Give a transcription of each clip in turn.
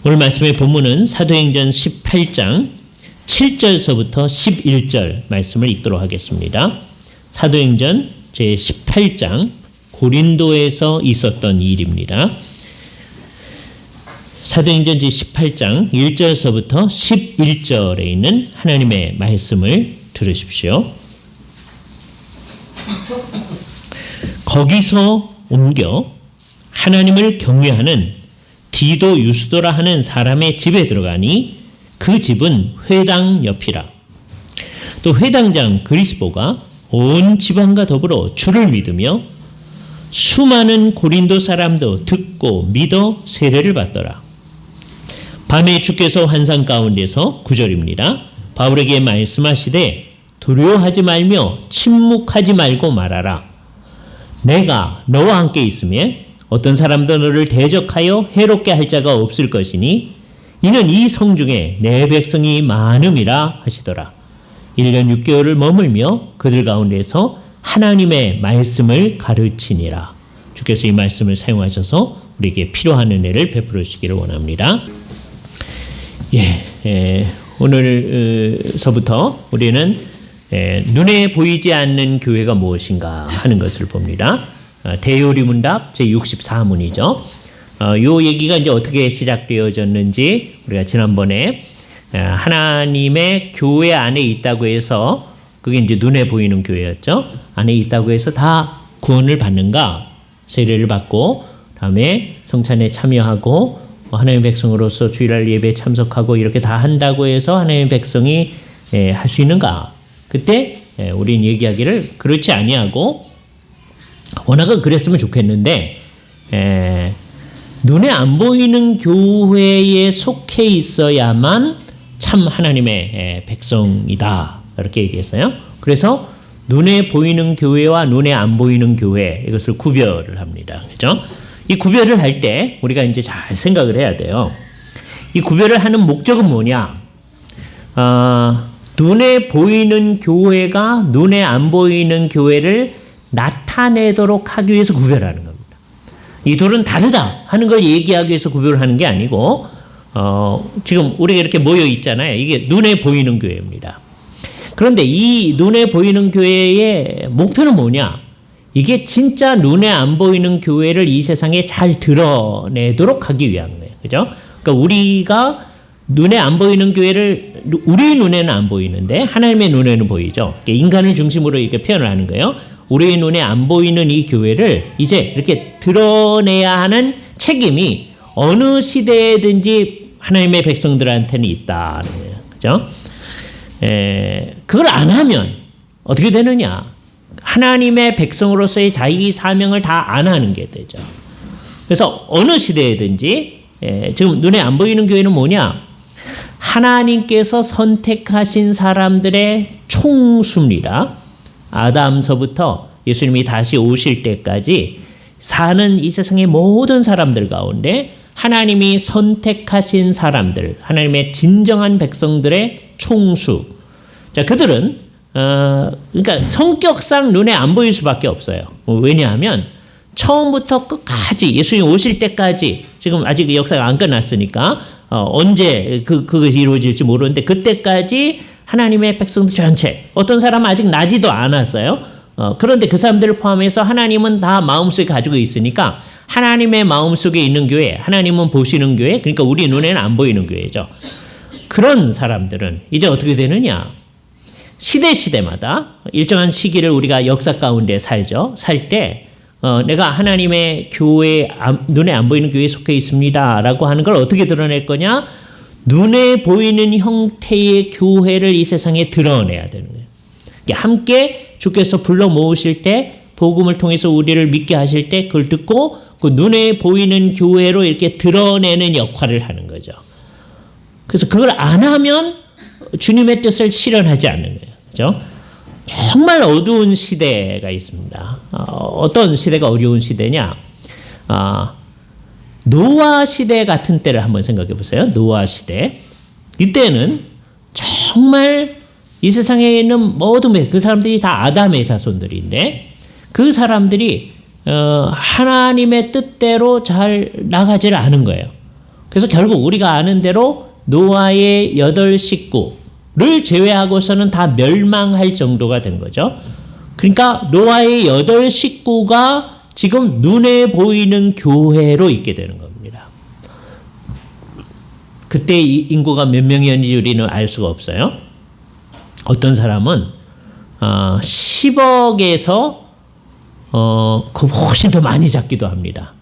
오늘 말씀의 본문은 사도행전 18장 7절서부터 11절 말씀을 읽도록 하겠습니다. 사도행전 제18장 고린도에서 있었던 일입니다. 사도행전 제18장 1절서부터 11절에 있는 하나님의 말씀을 들으십시오. 거기서 옮겨 하나님을 경외하는 디도 유스도라 하는 사람의 집에 들어가니 그 집은 회당 옆이라. 또 회당장 그리스보가 온 지방과 더불어 주를 믿으며 수많은 고린도 사람도 듣고 믿어 세례를 받더라. 밤에 주께서 환상 가운데서 9절입니다. 바울에게 말씀하시되 두려워하지 말며 침묵하지 말고 말하라. 내가 너와 함께 있으며 어떤 사람도 너를 대적하여 해롭게 할 자가 없을 것이니 이는 이 성중에 내 백성이 많음이라 하시더라. 1년 6개월을 머물며 그들 가운데서 하나님의 말씀을 가르치니라. 주께서 이 말씀을 사용하셔서 우리에게 필요한 은혜를 베풀어 주시기를 원합니다. 오늘서부터 우리는 눈에 보이지 않는 교회가 무엇인가 하는 것을 봅니다. 대요리문답 제64문이죠. 요 얘기가 이제 어떻게 시작되어졌는지 우리가 지난번에 하나님의 교회 안에 있다고 해서 그게 이제 눈에 보이는 교회였죠. 안에 있다고 해서 다 구원을 받는가? 세례를 받고 다음에 성찬에 참여하고 하나님의 백성으로서 주일날 예배에 참석하고 이렇게 다 한다고 해서 하나님의 백성이 할 수 있는가? 그때 우린 얘기하기를 그렇지 아니하고 워낙은 그랬으면 좋겠는데 눈에 안 보이는 교회에 속해 있어야만 참 하나님의 백성이다 이렇게 얘기했어요. 그래서 눈에 보이는 교회와 눈에 안 보이는 교회 이것을 구별을 합니다. 그렇죠? 이 구별을 할 때 우리가 이제 잘 생각을 해야 돼요. 이 구별을 하는 목적은 뭐냐? 눈에 보이는 교회가 눈에 안 보이는 교회를 나타내도록 하기 위해서 구별하는 겁니다. 이 둘은 다르다 하는 걸 얘기하기 위해서 구별을 하는 게 아니고 지금 우리가 이렇게 모여 있잖아요. 이게 눈에 보이는 교회입니다. 그런데 이 눈에 보이는 교회의 목표는 뭐냐? 이게 진짜 눈에 안 보이는 교회를 이 세상에 잘 드러내도록 하기 위한 거예요. 그죠? 그러니까 우리가 눈에 안 보이는 교회를 우리 눈에는 안 보이는데 하나님의 눈에는 보이죠. 인간을 중심으로 이렇게 표현을 하는 거예요. 우리의 눈에 안 보이는 이 교회를 이제 이렇게 드러내야 하는 책임이 어느 시대에든지 하나님의 백성들한테는 있다는 거예요. 그죠? 그걸 안 하면 어떻게 되느냐? 하나님의 백성으로서의 자기 사명을 다 안 하는 게 되죠. 그래서 어느 시대에든지 지금 눈에 안 보이는 교회는 뭐냐? 하나님께서 선택하신 사람들의 총수입니다. 아담서부터 예수님이 다시 오실 때까지 사는 이 세상의 모든 사람들 가운데 하나님이 선택하신 사람들, 하나님의 진정한 백성들의 총수. 자, 그들은 그러니까 성격상 눈에 안 보일 수밖에 없어요. 왜냐하면 처음부터 끝까지 예수님 오실 때까지 지금 아직 역사가 안 끝났으니까 언제 그것이 이루어질지 모르는데 그때까지 하나님의 백성들 전체 어떤 사람은 아직 나지도 않았어요. 그런데 그 사람들을 포함해서 하나님은 다 마음속에 가지고 있으니까 하나님의 마음속에 있는 교회, 하나님은 보시는 교회, 그러니까 우리 눈에는 안 보이는 교회죠. 그런 사람들은 이제 어떻게 되느냐? 시대마다 일정한 시기를 우리가 역사 가운데 살죠. 살 때 내가 하나님의 교회, 눈에 안 보이는 교회에 속해 있습니다 라고 하는 걸 어떻게 드러낼 거냐? 눈에 보이는 형태의 교회를 이 세상에 드러내야 되는 거예요. 함께 주께서 불러 모으실 때 복음을 통해서 우리를 믿게 하실 때 그걸 듣고 그 눈에 보이는 교회로 이렇게 드러내는 역할을 하는 거죠. 그래서 그걸 안 하면 주님의 뜻을 실현하지 않는 거예요. 그렇죠? 정말 어두운 시대가 있습니다. 어떤 시대가 어려운 시대냐? 노아 시대 같은 때를 한번 생각해 보세요. 노아 시대. 이때는 정말 이 세상에 있는 모든 그 사람들이 다 아담의 자손들인데 그 사람들이 하나님의 뜻대로 잘 나가지를 않은 거예요. 그래서 결국 우리가 아는 대로 노아의 8식구를 제외하고서는 다 멸망할 정도가 된 거죠. 그러니까 노아의 8식구가 지금 눈에 보이는 교회로 있게 되는 겁니다. 그때 인구가 몇 명이었는지 우리는 알 수가 없어요. 어떤 사람은 10억에서 그 훨씬 더 많이 잡기도 합니다.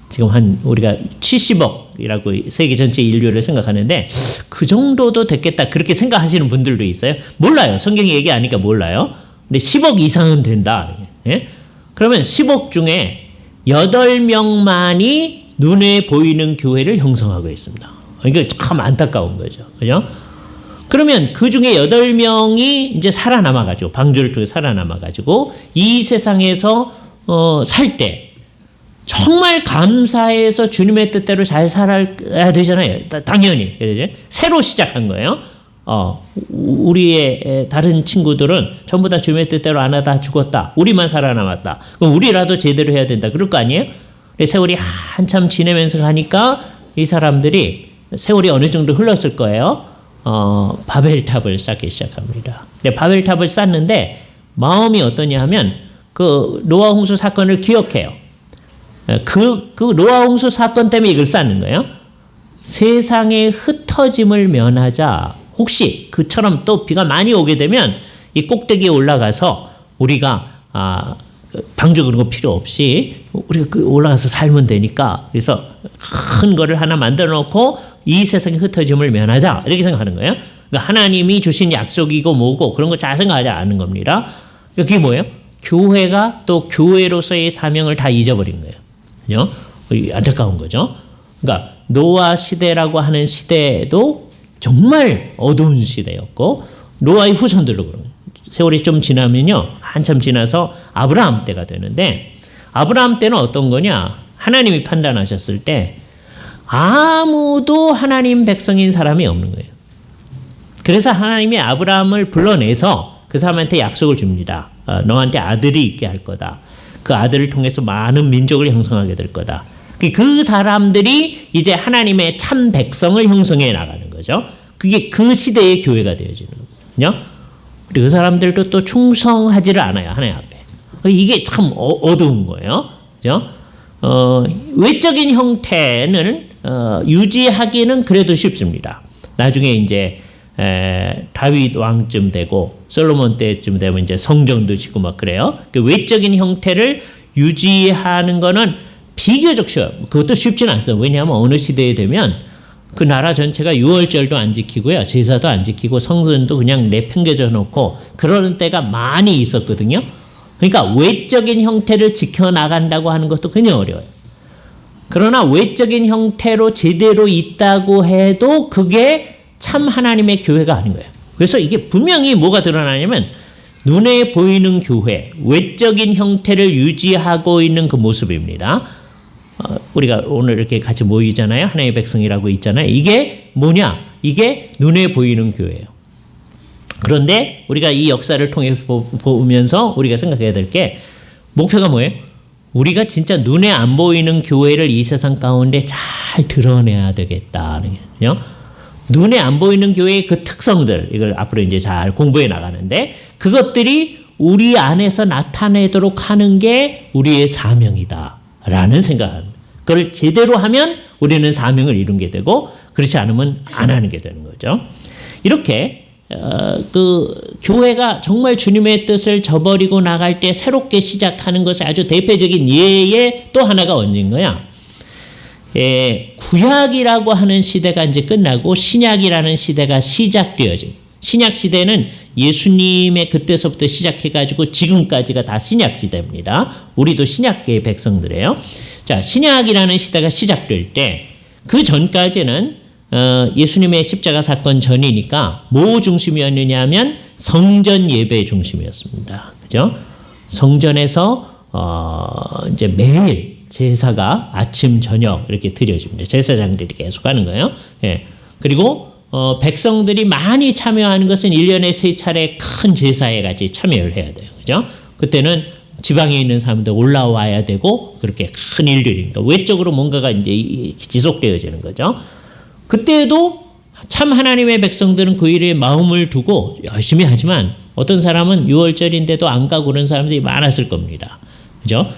지금 한 우리가 70억이라고 세계 전체 인류를 생각하는데 그 정도도 됐겠다 그렇게 생각하시는 분들도 있어요. 몰라요. 성경이 얘기하니까 몰라요. 근데 10억 이상은 된다. 예? 그러면 10억 중에 8명만이 눈에 보이는 교회를 형성하고 있습니다. 이게 참 안타까운 거죠. 그죠? 그러면 그 중에 8명이 이제 살아남아가지고, 방주를 통해 살아남아가지고, 이 세상에서, 살 때, 정말 감사해서 주님의 뜻대로 잘 살아야 되잖아요. 당연히. 그러죠? 새로 시작한 거예요. 우리의 다른 친구들은 전부 다 주님의 뜻대로 안 하다 죽었다. 우리만 살아남았다. 그럼 우리라도 제대로 해야 된다. 그럴 거 아니에요? 세월이 한참 지내면서 가니까 이 사람들이 세월이 어느 정도 흘렀을 거예요. 바벨탑을 쌓기 시작합니다. 근데 바벨탑을 쌓는데 마음이 어떠냐 하면 그 노아 홍수 사건을 기억해요. 그 노아 홍수 사건 때문에 이걸 쌓는 거예요. 세상의 흩어짐을 면하자. 혹시 그처럼 또 비가 많이 오게 되면 이 꼭대기에 올라가서 우리가 방주 그런 거 필요 없이 우리가 올라가서 살면 되니까 그래서 큰 거를 하나 만들어 놓고 이 세상의 흩어짐을 면하자 이렇게 생각하는 거예요. 그러니까 하나님이 주신 약속이고 뭐고 그런 거 잘 생각하지 않는 겁니다. 그러니까 그게 뭐예요? 교회가 또 교회로서의 사명을 다 잊어버린 거예요. 그죠? 안타까운 거죠. 그러니까 노아 시대라고 하는 시대도 정말 어두운 시대였고 노아의 후손들도 그런 거예요. 세월이 좀 지나면요. 한참 지나서 아브라함 때가 되는데 아브라함 때는 어떤 거냐? 하나님이 판단하셨을 때 아무도 하나님 백성인 사람이 없는 거예요. 그래서 하나님이 아브라함을 불러내서 그 사람한테 약속을 줍니다. 너한테 아들이 있게 할 거다. 그 아들을 통해서 많은 민족을 형성하게 될 거다. 그 사람들이 이제 하나님의 참 백성을 형성해 나가는 거죠. 그게 그 시대의 교회가 되어지는 거거든요. 그 사람들도 또 충성하지를 않아요. 하나님 앞에. 이게 참 어두운 거예요. 그죠? 외적인 형태는 유지하기는 그래도 쉽습니다. 나중에 이제 다윗 왕쯤 되고 솔로몬 때쯤 되면 이제 성전도 짓고 막 그래요. 그 외적인 형태를 유지하는 거는 비교적 쉬워요. 그것도 쉽지는 않습니다. 왜냐하면 어느 시대에 되면 그 나라 전체가 유월절도 안 지키고요. 제사도 안 지키고 성전도 그냥 내팽개져 놓고 그러는 때가 많이 있었거든요. 그러니까 외적인 형태를 지켜나간다고 하는 것도 굉장히 어려워요. 그러나 외적인 형태로 제대로 있다고 해도 그게 참 하나님의 교회가 아닌 거예요. 그래서 이게 분명히 뭐가 드러나냐면 눈에 보이는 교회, 외적인 형태를 유지하고 있는 그 모습입니다. 우리가 오늘 이렇게 같이 모이잖아요. 하나님의 백성이라고 있잖아요. 이게 뭐냐? 이게 눈에 보이는 교회예요. 그런데 우리가 이 역사를 통해서 보면서 우리가 생각해야 될 게 목표가 뭐예요? 우리가 진짜 눈에 안 보이는 교회를 이 세상 가운데 잘 드러내야 되겠다는 거예요. 눈에 안 보이는 교회의 그 특성들, 이걸 앞으로 이제 잘 공부해 나가는데 그것들이 우리 안에서 나타내도록 하는 게 우리의 사명이다라는 생각을 그걸 제대로 하면 우리는 사명을 이루게 되고 그렇지 않으면 안 하는 게 되는 거죠. 이렇게 그 교회가 정말 주님의 뜻을 저버리고 나갈 때 새롭게 시작하는 것의 아주 대표적인 예의 또 하나가 언제인 거야? 구약이라고 하는 시대가 이제 끝나고 신약이라는 시대가 시작되어져. 신약 시대는 예수님의 그때서부터 시작해가지고 지금까지가 다 신약 시대입니다. 우리도 신약계의 백성들이에요. 자, 신약이라는 시대가 시작될 때 그 전까지는 예수님의 십자가 사건 전이니까 뭐 중심이었느냐 하면 성전 예배 중심이었습니다. 그죠? 성전에서 이제 매일 제사가 아침 저녁 이렇게 드려집니다. 제사장들이 계속 하는 거예요. 예. 그리고 백성들이 많이 참여하는 것은 1년에 3차례 큰 제사에 같이 참여를 해야 돼요. 그죠? 그때는 지방에 있는 사람들 올라와야 되고 그렇게 큰 일들입니다. 외적으로 뭔가가 이제 지속되어지는 거죠. 그때도 참 하나님의 백성들은 그 일에 마음을 두고 열심히 하지만 어떤 사람은 6월절인데도 안 가고 그런 사람들이 많았을 겁니다. 그죠?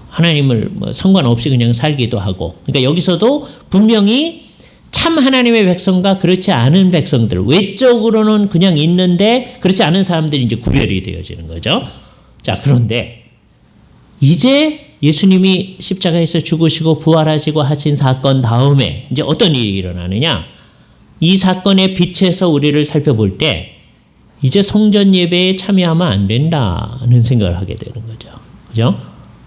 하나님을 뭐 상관없이 그냥 살기도 하고. 그러니까 여기서도 분명히 참 하나님의 백성과 그렇지 않은 백성들, 외적으로는 그냥 있는데 그렇지 않은 사람들이 이제 구별이 되어지는 거죠. 자, 그런데 이제 예수님이 십자가에서 죽으시고 부활하시고 하신 사건 다음에 이제 어떤 일이 일어나느냐? 이 사건의 빛에서 우리를 살펴볼 때 이제 성전 예배에 참여하면 안 된다는 생각을 하게 되는 거죠. 그죠?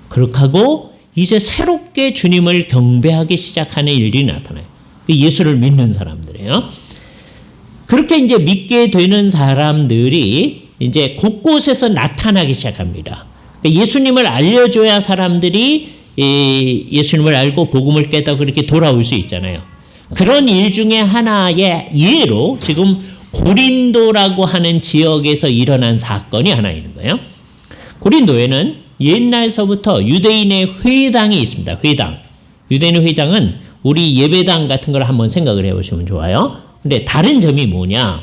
그렇게 하고 이제 새롭게 주님을 경배하기 시작하는 일이 나타나요. 예수를 믿는 사람들이에요. 그렇게 이제 믿게 되는 사람들이 이제 곳곳에서 나타나기 시작합니다. 예수님을 알려줘야 사람들이 예수님을 알고 복음을 깨닫고 그렇게 돌아올 수 있잖아요. 그런 일 중에 하나의 예로 지금 고린도라고 하는 지역에서 일어난 사건이 하나 있는 거예요. 고린도에는 옛날서부터 유대인의 회당이 있습니다. 회당. 유대인의 회당은 우리 예배당 같은 걸 한번 생각을 해보시면 좋아요. 근데 다른 점이 뭐냐?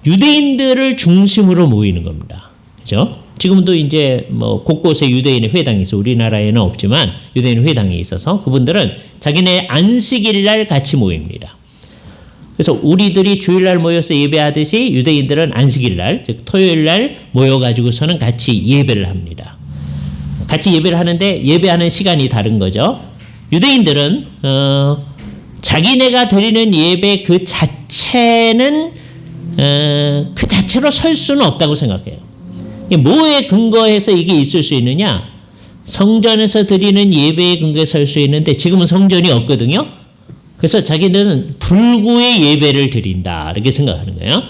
유대인들을 중심으로 모이는 겁니다. 그죠? 지금도 이제 뭐 곳곳에 유대인의 회당이 있어. 우리나라에는 없지만 유대인 회당이 있어서 그분들은 자기네 안식일 날 같이 모입니다. 그래서 우리들이 주일날 모여서 예배하듯이 유대인들은 안식일 날, 즉 토요일 날 모여가지고서는 같이 예배를 합니다. 같이 예배를 하는데 예배하는 시간이 다른 거죠. 유대인들은 자기네가 드리는 예배 그 자체는 그 자체로 설 수는 없다고 생각해요. 뭐에 근거해서 이게 있을 수 있느냐? 성전에서 드리는 예배에 근거해서 설 수 있는데 지금은 성전이 없거든요. 그래서 자기들은 불구의 예배를 드린다 이렇게 생각하는 거예요.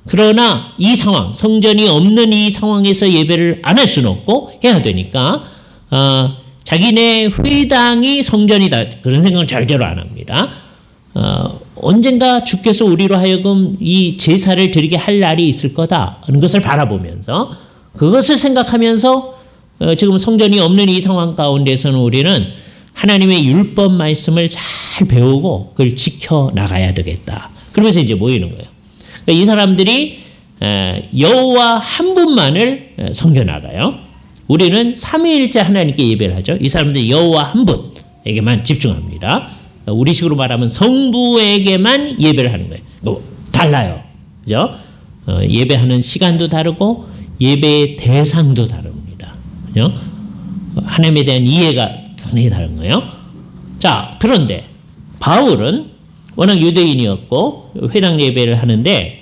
그러나 이 상황, 성전이 없는 이 상황에서 예배를 안 할 수는 없고 해야 되니까 자기네 회당이 성전이다 그런 생각은 절대로 안 합니다. 언젠가 주께서 우리로 하여금 이 제사를 드리게 할 날이 있을 거다 하는 것을 바라보면서 그것을 생각하면서 지금 성전이 없는 이 상황 가운데서는 우리는 하나님의 율법 말씀을 잘 배우고 그걸 지켜나가야 되겠다. 그러면서 이제 모이는 거예요. 그러니까 이 사람들이 여호와 한 분만을 섬겨나가요. 우리는 삼위일체 하나님께 예배를 하죠. 이 사람들이 여호와 한 분에게만 집중합니다. 우리식으로 말하면 성부에게만 예배를 하는 거예요. 달라요. 그죠? 예배하는 시간도 다르고 예배의 대상도 다릅니다. 그죠? 하나님에 대한 이해가 상당히 다른 거예요. 자, 그런데 바울은 워낙 유대인이었고 회당 예배를 하는데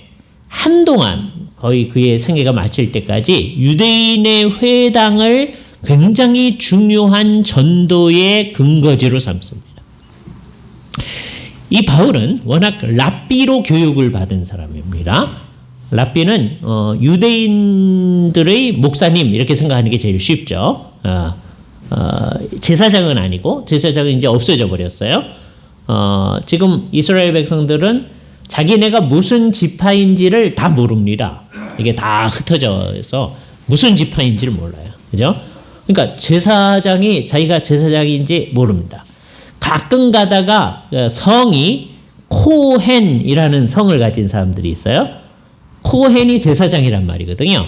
한동안 거의 그의 생애가 마칠 때까지 유대인의 회당을 굉장히 중요한 전도의 근거지로 삼습니다. 이 바울은 워낙 랍비로 교육을 받은 사람입니다. 랍비는 유대인들의 목사님 이렇게 생각하는 게 제일 쉽죠. 제사장은 아니고 제사장은 이제 없어져 버렸어요. 지금 이스라엘 백성들은 자기네가 무슨 지파인지를 다 모릅니다. 이게 다 흩어져서 무슨 지파인지를 몰라요. 그죠? 그러니까 제사장이 자기가 제사장인지 모릅니다. 가끔 가다가 성이 코헨이라는 성을 가진 사람들이 있어요. 코헨이 제사장이란 말이거든요.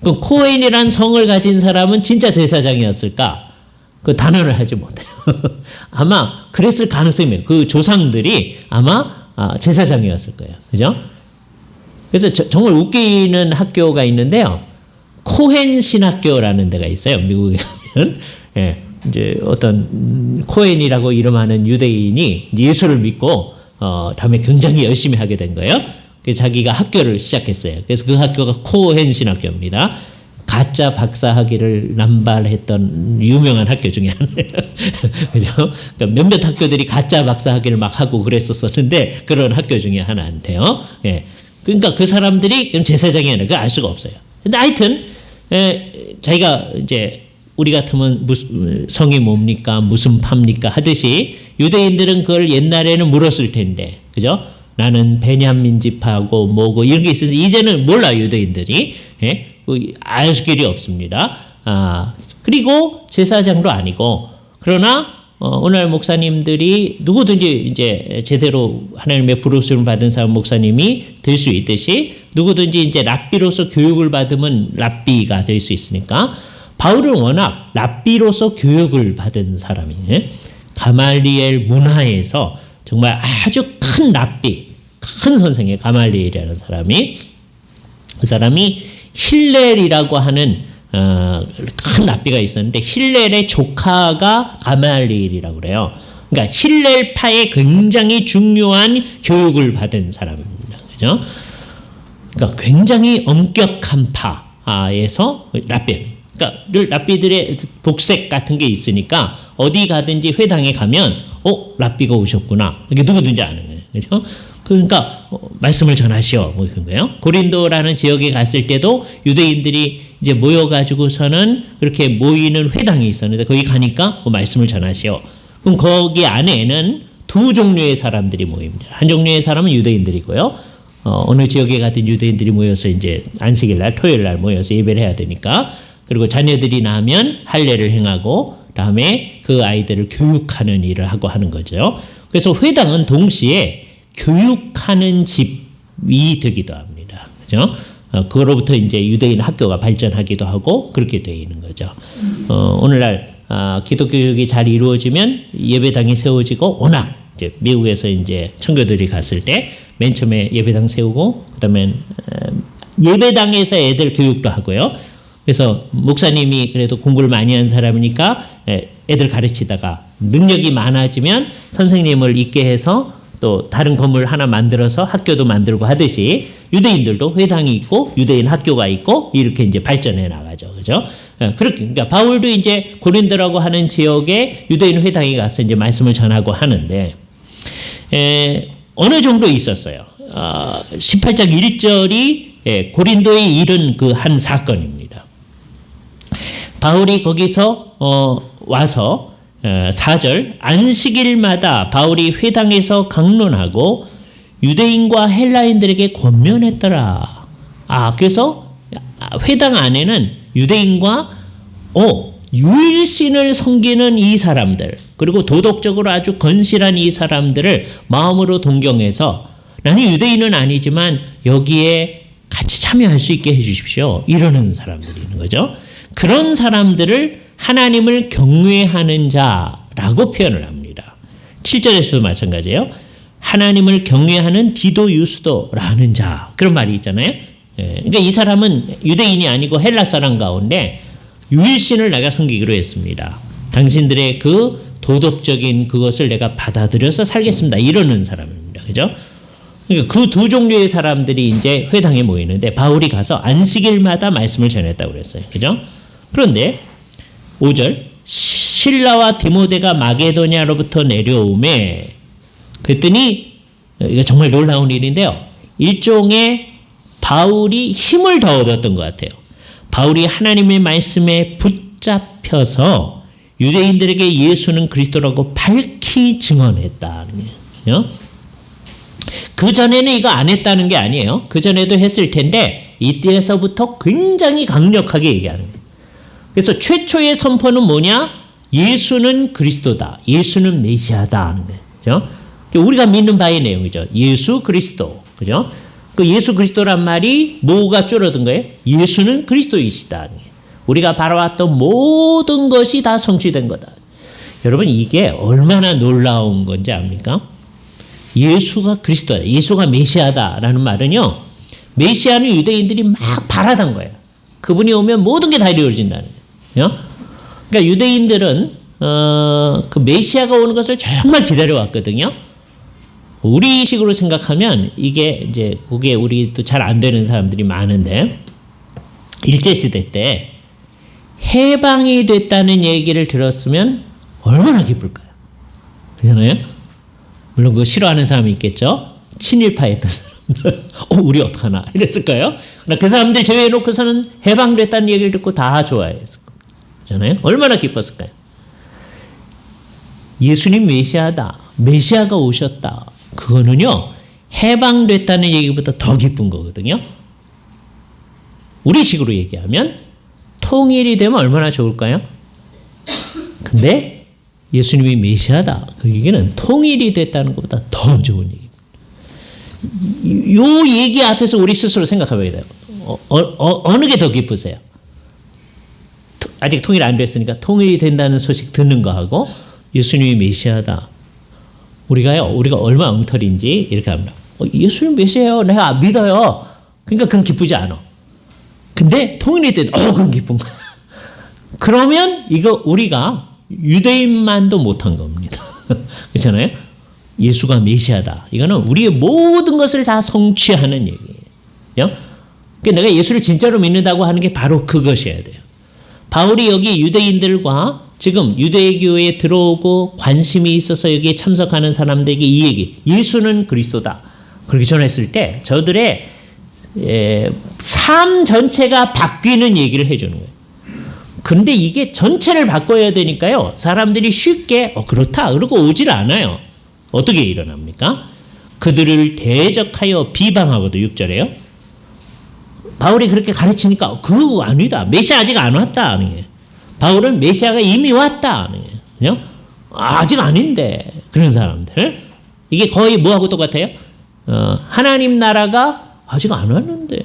그럼 코헨이라는 성을 가진 사람은 진짜 제사장이었을까? 그 단언을 하지 못해요. 아마 그랬을 가능성이 그 조상들이 아마 제사장이었을 거예요. 그죠? 그래서 정말 웃기는 학교가 있는데요. 코헨 신학교라는 데가 있어요. 미국에 가면. 예, 이제 어떤 코헨이라고 이름하는 유대인이 예수를 믿고 다음에 굉장히 열심히 하게 된 거예요. 그래서 자기가 학교를 시작했어요. 그래서 그 학교가 코헨 신학교입니다. 가짜 박사 학위를 남발했던 유명한 학교 중에 하나예요. 그죠? 그러니까 몇몇 학교들이 가짜 박사 학위를 막 하고 그랬었는데 그런 학교 중에 하나인데요. 예. 그러니까 그 사람들이 제사장이 아니라 그걸 알 수가 없어요. 근데 하여튼 자기가 이제 우리 같으면 무슨 성이 뭡니까? 무슨 파입니까? 하듯이 유대인들은 그걸 옛날에는 물었을 텐데. 그죠? 나는 베냐민 지파고 뭐고 이런 게 있어서 이제는 몰라요. 유대인들이. 예? 알 길이 없습니다. 그리고 제사장도 아니고, 그러나 오늘 목사님들이 누구든지 이제 제대로 하나님의 부르심을 받은 사람 목사님이 될 수 있듯이 누구든지 이제 랍비로서 교육을 받으면 랍비가 될 수 있으니까, 바울은 워낙 랍비로서 교육을 받은 사람이에요. 가말리엘 문화에서 정말 아주 큰 랍비, 큰 선생의 가말리엘이라는 사람이, 그 사람이 힐렐이라고 하는 큰 랍비가 있었는데, 힐렐의 조카가 가말리엘이라고 그래요. 그러니까 힐렐파에 굉장히 중요한 교육을 받은 사람입니다. 그죠? 그러니까 굉장히 엄격한 파에서 랍비. 그러니까 늘 랍비들의 복색 같은 게 있으니까 어디 가든지 회당에 가면 랍비가 오셨구나. 이게 누구든지 아는 거예요. 그렇죠? 그러니까 말씀을 전하시오. 뭐 그런 거예요. 고린도라는 지역에 갔을 때도 유대인들이 이제 모여가지고서는 그렇게 모이는 회당이 있었는데 거기 가니까 말씀을 전하시오. 그럼 거기 안에는 두 종류의 사람들이 모입니다. 한 종류의 사람은 유대인들이고요. 어느 지역에 가든 유대인들이 모여서 이제 안식일 날, 토요일 날 모여서 예배를 해야 되니까, 그리고 자녀들이 나면 할례를 행하고 다음에 그 아이들을 교육하는 일을 하고 하는 거죠. 그래서 회당은 동시에 교육하는 집이 되기도 합니다. 그죠? 그로부터 이제 유대인 학교가 발전하기도 하고 그렇게 되어 있는 거죠. 오늘날 기독교육이 잘 이루어지면 예배당이 세워지고, 워낙 이제 미국에서 이제 청교들이 갔을 때 맨 처음에 예배당 세우고, 그다음에 예배당에서 애들 교육도 하고요. 그래서 목사님이 그래도 공부를 많이 한 사람이니까 애들 가르치다가 능력이 많아지면 선생님을 있게 해서 또 다른 건물 하나 만들어서 학교도 만들고 하듯이 유대인들도 회당이 있고 유대인 학교가 있고 이렇게 이제 발전해 나가죠. 그죠? 그렇게, 그러니까 바울도 이제 고린도라고 하는 지역에 유대인 회당에 가서 이제 말씀을 전하고 하는데, 어느 정도 있었어요. 18장 1절이 고린도에 이른 그 한 사건입니다. 바울이 거기서 와서 4절, 안식일마다 바울이 회당에서 강론하고 유대인과 헬라인들에게 권면했더라. 그래서 회당 안에는 유대인과 유일신을 섬기는 이 사람들, 그리고 도덕적으로 아주 건실한 이 사람들을 마음으로 동경해서, 나는 유대인은 아니지만 여기에 같이 참여할 수 있게 해주십시오, 이러는 사람들이 있는 거죠. 그런 사람들을 하나님을 경외하는 자라고 표현을 합니다. 7절에서도 마찬가지예요. 하나님을 경외하는 디도 유스도라는 자, 그런 말이 있잖아요. 그러니까 이 사람은 유대인이 아니고 헬라 사람 가운데 유일신을 내가 섬기기로 했습니다. 당신들의 그 도덕적인 그것을 내가 받아들여서 살겠습니다, 이러는 사람입니다. 그죠? 그러니까 그 두 종류의 사람들이 이제 회당에 모이는데, 바울이 가서 안식일마다 말씀을 전했다고 그랬어요. 그죠? 그런데 5절, 실라와 디모데가 마게도냐로부터 내려오매, 그랬더니 이거 정말 놀라운 일인데요. 일종의 바울이 힘을 더 얻었던 것 같아요. 바울이 하나님의 말씀에 붙잡혀서 유대인들에게 예수는 그리스도라고 밝히 증언했다는 거예요. 그 전에는 이거 안 했다는 게 아니에요. 그 전에도 했을 텐데 이때에서부터 굉장히 강력하게 얘기하는 거예요. 그래서 최초의 선포는 뭐냐? 예수는 그리스도다, 예수는 메시아다 하는 거예요. 그죠? 우리가 믿는 바의 내용이죠. 예수 그리스도. 그죠? 그 예수 그리스도란 말이 뭐가 줄어든 거예요? 예수는 그리스도이시다. 우리가 바라왔던 모든 것이 다 성취된 거다. 여러분, 이게 얼마나 놀라운 건지 압니까? 예수가 그리스도다, 예수가 메시아다라는 말은요, 메시아는 유대인들이 막 바라던 거예요. 그분이 오면 모든 게 다 이루어진다는 거예요. 그러니까 유대인들은 그 메시아가 오는 것을 정말 기다려왔거든요. 우리 식으로 생각하면 이게 이제 그게 우리 또 잘 안 되는 사람들이 많은데, 일제시대 때 해방이 됐다는 얘기를 들었으면 얼마나 기쁠까요? 그렇잖아요? 물론 그거 싫어하는 사람이 있겠죠? 친일파였던 사람들. 우리 어떡하나 이랬을까요? 그러나 그 사람들 제외해놓고서는 해방됐다는 얘기를 듣고 다 좋아했을 거잖아요. 얼마나 기뻤을까요? 예수님 메시아다, 메시아가 오셨다, 그거는요 해방됐다는 얘기보다 더 기쁜 거거든요. 우리 식으로 얘기하면 통일이 되면 얼마나 좋을까요? 근데 예수님이 메시아다. 그 얘기는 통일이 됐다는 것보다 더 좋은 얘기입니다. 요 얘기 앞에서 우리 스스로 생각해봐야 돼요. 어느 게 더 기쁘세요? 아직 통일 안 됐으니까 통일이 된다는 소식 듣는 거하고 예수님이 메시아다. 우리가 얼마나 엉터리인지 이렇게 합니다. 예수님 메시아예요. 내가 믿어요. 그러니까 그건 기쁘지 않아. 근데 통일이 된, 그건 기쁜 거야. 그러면 이거 우리가 유대인만도 못한 겁니다. 그렇잖아요? 예수가 메시아다. 이거는 우리의 모든 것을 다 성취하는 얘기예요. 그러니까 내가 예수를 진짜로 믿는다고 하는 게 바로 그것이어야 돼요. 바울이 여기 유대인들과 지금 유대교회에 들어오고 관심이 있어서 여기에 참석하는 사람들에게 이 얘기, 예수는 그리스도다. 그렇게 전했을 때 저들의 삶 전체가 바뀌는 얘기를 해주는 거예요. 근데 이게 전체를 바꿔야 되니까요. 사람들이 쉽게 그렇다 그러고 오질 않아요. 어떻게 일어납니까? 그들을 대적하여 비방하고도 6절에요. 바울이 그렇게 가르치니까 그거 아니다. 메시아 아직 안 왔다. 바울은 메시아가 이미 왔다. 그냥 아직 아닌데 그런 사람들. 이게 거의 뭐하고 똑같아요? 하나님 나라가 아직 안 왔는데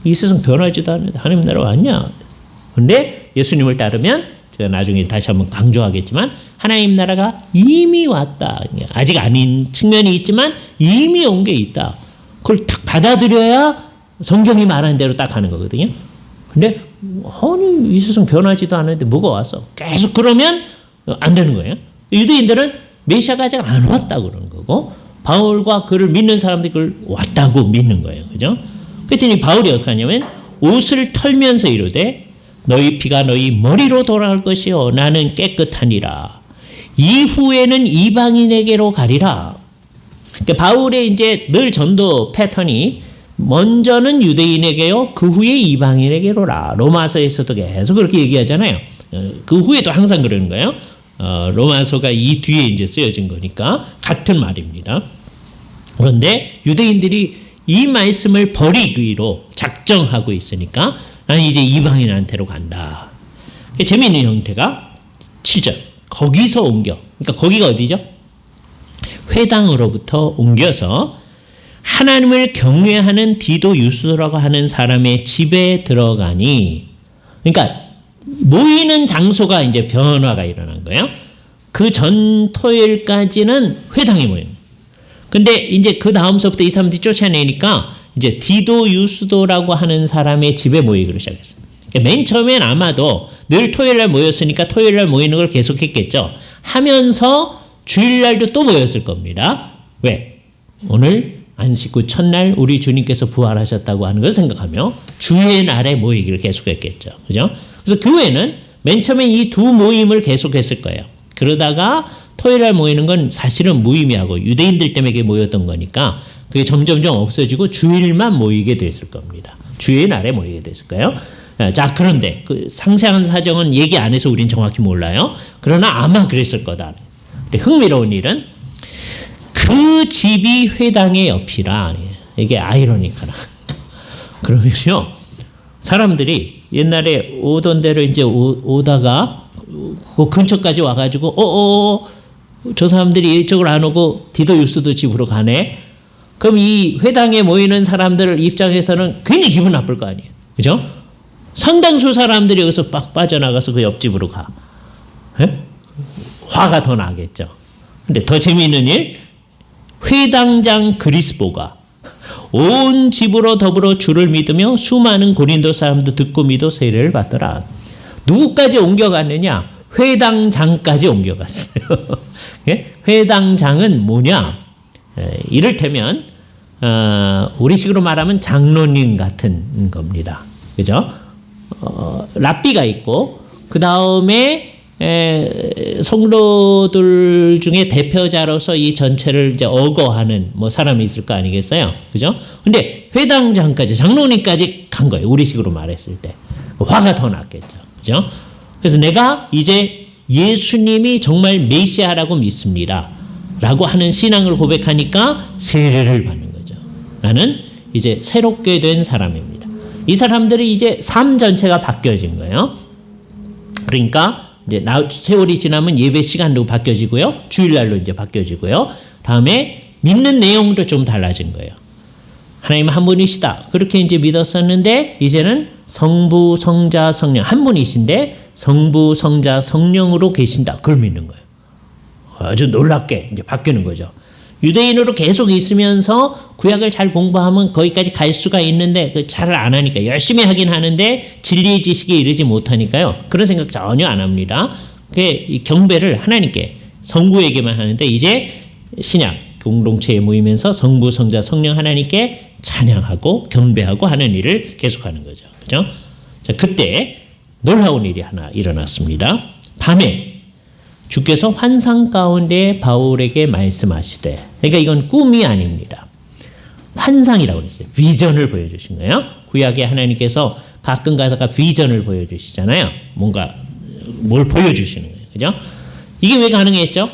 이 세상 변하지도 않는데 하나님 나라 왔냐? 근데 예수님을 따르면 제가 나중에 다시 한번 강조하겠지만 하나님 나라가 이미 왔다. 아직 아닌 측면이 있지만 이미 온 게 있다. 그걸 딱 받아들여야 성경이 말하는 대로 딱 하는 거거든요. 근데 아니 이 세상 변하지도 않는데 뭐가 왔어? 계속 그러면 안 되는 거예요. 유대인들은 메시아가 아직 안 왔다고 그러는 거고 바울과 그를 믿는 사람들이 그걸 왔다고 믿는 거예요. 그죠? 그랬더니 바울이 어떻게 하냐면 옷을 털면서 이르되 너희 피가 너희 머리로 돌아갈 것이요 나는 깨끗하니라. 이후에는 이방인에게로 가리라. 그러니까 바울의 이제 늘 전도 패턴이 먼저는 유대인에게요, 그 후에 이방인에게로라. 로마서에서도 계속 그렇게 얘기하잖아요. 그 후에도 항상 그러는 거예요. 로마서가 이 뒤에 이제 쓰여진 거니까 같은 말입니다. 그런데 유대인들이 이 말씀을 버리기로 작정하고 있으니까 나는 이제 이방인한테로 간다. 재미있는 형태가 7절. 거기서 옮겨. 그러니까 거기가 어디죠? 회당으로부터 옮겨서 하나님을 경외하는 디도 유스도라고 하는 사람의 집에 들어가니, 그러니까 모이는 장소가 이제 변화가 일어난 거예요. 그 전 토요일까지는 회당에 모여요. 근데 이제 그 다음서부터 이 사람들이 쫓아내니까 이제 디도 유스도라고 하는 사람의 집에 모이기로 시작했어요. 맨 처음엔 아마도 늘 토요일날 모였으니까 토요일날 모이는 걸 계속했겠죠. 하면서 주일날도 또 모였을 겁니다. 왜? 오늘 안식구 첫날 우리 주님께서 부활하셨다고 하는 걸 생각하며 주의 날에 모이기를 계속했겠죠. 그죠? 그래서 교회는 맨 처음에 이 두 모임을 계속했을 거예요. 그러다가 토요일날 모이는 건 사실은 무의미하고 유대인들 때문에 모였던 거니까 그게 점점점 없어지고 주일만 모이게 됐을 겁니다. 주의 날에 모이게 됐을 거예요. 자, 그런데 그 상세한 사정은 얘기 안 해서 우린 정확히 몰라요. 그러나 아마 그랬을 거다. 근데 흥미로운 일은 그 집이 회당의 옆이라. 이게 아이러니컬하. 그러면요, 사람들이 옛날에 오던 대로 이제 오다가 그 근처까지 와가지고 저 사람들이 이쪽으로 안 오고 디도 유스도 집으로 가네. 그럼 이 회당에 모이는 사람들 입장에서는 굉장히 기분 나쁠 거 아니에요. 그죠? 상당수 사람들이 여기서 빡 빠져나가서 그 옆집으로 가. 에? 화가 더 나겠죠. 근데 더 재미있는 일, 회당장 그리스보가 온 집으로 더불어 주를 믿으며 수많은 고린도 사람도 듣고 믿어 세례를 받더라. 누구까지 옮겨갔느냐? 회당장까지 옮겨갔어요. 회당장은 뭐냐? 이를테면 우리식으로 말하면 장로님 같은 겁니다. 그죠? 랍비가 있고 그 다음에 성도들 중에 대표자로서 이 전체를 이제 어거하는 뭐 사람이 있을 거 아니겠어요? 그죠? 근데 회당장까지, 장로님까지 간 거예요. 우리식으로 말했을 때. 화가 더 났겠죠. 그죠? 그래서 내가 이제 예수님이 정말 메시아라고 믿습니다. 라고 하는 신앙을 고백하니까 세례를 받는 거죠. 나는 이제 새롭게 된 사람입니다. 이 사람들이 이제 삶 전체가 바뀌어진 거예요. 그러니까 이제 세월이 지나면 예배 시간도 바뀌어지고요. 주일날로 이제 바뀌어지고요. 다음에 믿는 내용도 좀 달라진 거예요. 하나님 한 분이시다. 그렇게 이제 믿었었는데 이제는 성부, 성자, 성령 한 분이신데 성부, 성자, 성령으로 계신다. 그걸 믿는 거예요. 아주 놀랍게 이제 바뀌는 거죠. 유대인으로 계속 있으면서 구약을 잘 공부하면 거기까지 갈 수가 있는데 잘 안 하니까 열심히 하긴 하는데 진리의 지식에 이르지 못하니까요. 그런 생각 전혀 안 합니다. 이 경배를 하나님께 성부에게만 하는데 이제 신약 공동체에 모이면서 성부, 성자, 성령 하나님께 찬양하고 경배하고 하는 일을 계속하는 거죠. 그죠? 자, 그때 놀라운 일이 하나 일어났습니다. 밤에 주께서 환상 가운데 바울에게 말씀하시되, 그러니까 이건 꿈이 아닙니다. 환상이라고 그랬어요. 비전을 보여주신 거예요. 구약에 하나님께서 가끔 가다가 비전을 보여주시잖아요. 뭔가 뭘 보여주시는 거예요. 그죠? 이게 왜 가능했죠?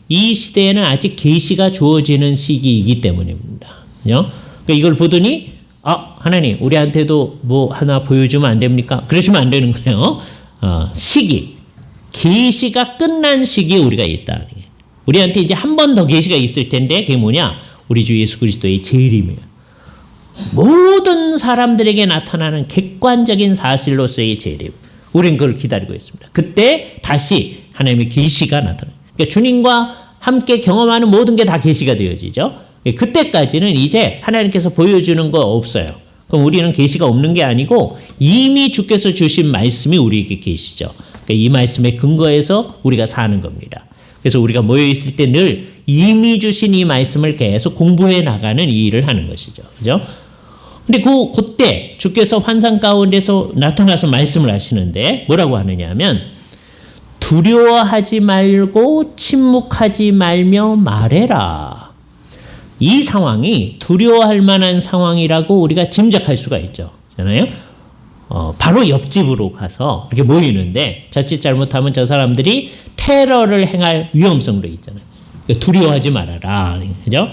이 시대에는 아직 계시가 주어지는 시기이기 때문입니다. 그죠? 그러니까 이걸 보더니 하나님 우리한테도 뭐 하나 보여주면 안 됩니까? 그러시면 안 되는 거예요. 시기. 계시가 끝난 시기에 우리가 있다. 우리한테 이제 한 번 더 계시가 있을 텐데 그게 뭐냐? 우리 주 예수 그리스도의 재림이에요. 모든 사람들에게 나타나는 객관적인 사실로서의 재림. 우린 그걸 기다리고 있습니다. 그때 다시 하나님의 계시가 나타나요. 그러니까 주님과 함께 경험하는 모든 게 다 계시가 되어지죠. 그때까지는 이제 하나님께서 보여주는 거 없어요. 그럼 우리는 계시가 없는 게 아니고 이미 주께서 주신 말씀이 우리에게 계시죠. 그러니까 이 말씀에 근거해서 우리가 사는 겁니다. 그래서 우리가 모여 있을 때 늘 이미 주신 이 말씀을 계속 공부해 나가는 이 일을 하는 것이죠. 그죠? 근데 그때 주께서 환상 가운데서 나타나서 말씀을 하시는데 뭐라고 하느냐 하면 두려워하지 말고 침묵하지 말며 말해라. 이 상황이 두려워할 만한 상황이라고 우리가 짐작할 수가 있죠. 잖아요. 바로 옆집으로 가서 이렇게 모이는데 자칫 잘못하면 저 사람들이 테러를 행할 위험성도 있잖아요. 그러니까 두려워하지 말아라. 그죠?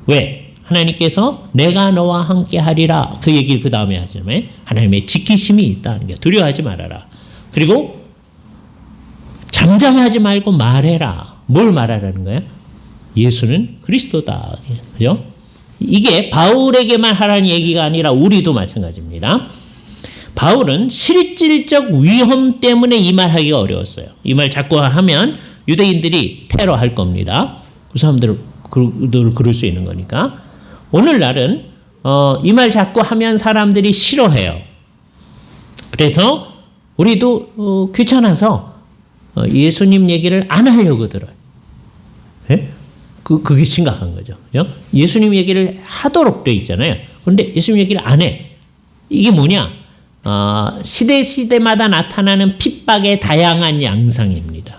왜? 하나님께서 내가 너와 함께 하리라. 그 얘기를 그 다음에 하잖아요. 하나님의 지키심이 있다는 게 두려워하지 말아라. 그리고 잠잠하지 말고 말해라. 뭘 말하라는 거예요? 예수는 그리스도다. 그죠? 이게 바울에게만 하라는 얘기가 아니라 우리도 마찬가지입니다. 바울은 실질적 위험 때문에 이 말 하기가 어려웠어요. 이 말 자꾸 하면 유대인들이 테러할 겁니다. 그 사람들 그럴 수 있는 거니까. 오늘날은 이 말 자꾸 하면 사람들이 싫어해요. 그래서 우리도 귀찮아서 예수님 얘기를 안 하려고 들어요. 네? 그게 심각한 거죠. 그죠? 예수님 얘기를 하도록 돼 있잖아요. 그런데 예수님 얘기를 안 해. 이게 뭐냐? 시대마다 나타나는 핍박의 다양한 양상입니다.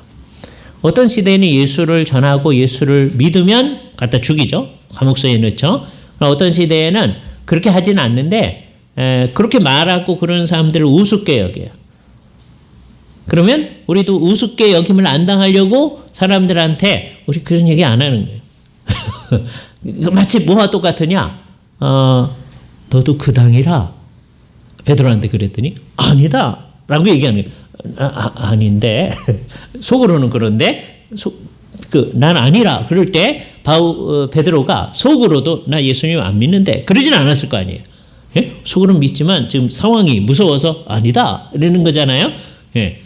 어떤 시대에는 예수를 전하고 예수를 믿으면 갖다 죽이죠. 감옥소에 넣죠. 어떤 시대에는 그렇게 하지는 않는데 그렇게 말하고 그러는 사람들을 우습게 여겨요. 그러면 우리도 우습게 여김을 안 당하려고 사람들한테 우리 그런 얘기 안 하는 거예요. 마치 뭐와 똑같으냐? 너도 그 당이라. 베드로한테 그랬더니 아니다 라고 얘기하는 거예요. 아닌데 속으로는 그런데 난 아니라 그럴 때 베드로가 속으로도 나 예수님 안 믿는데 그러진 않았을 거 아니에요. 예? 속으로는 믿지만 지금 상황이 무서워서 아니다 이러는 거잖아요. 예.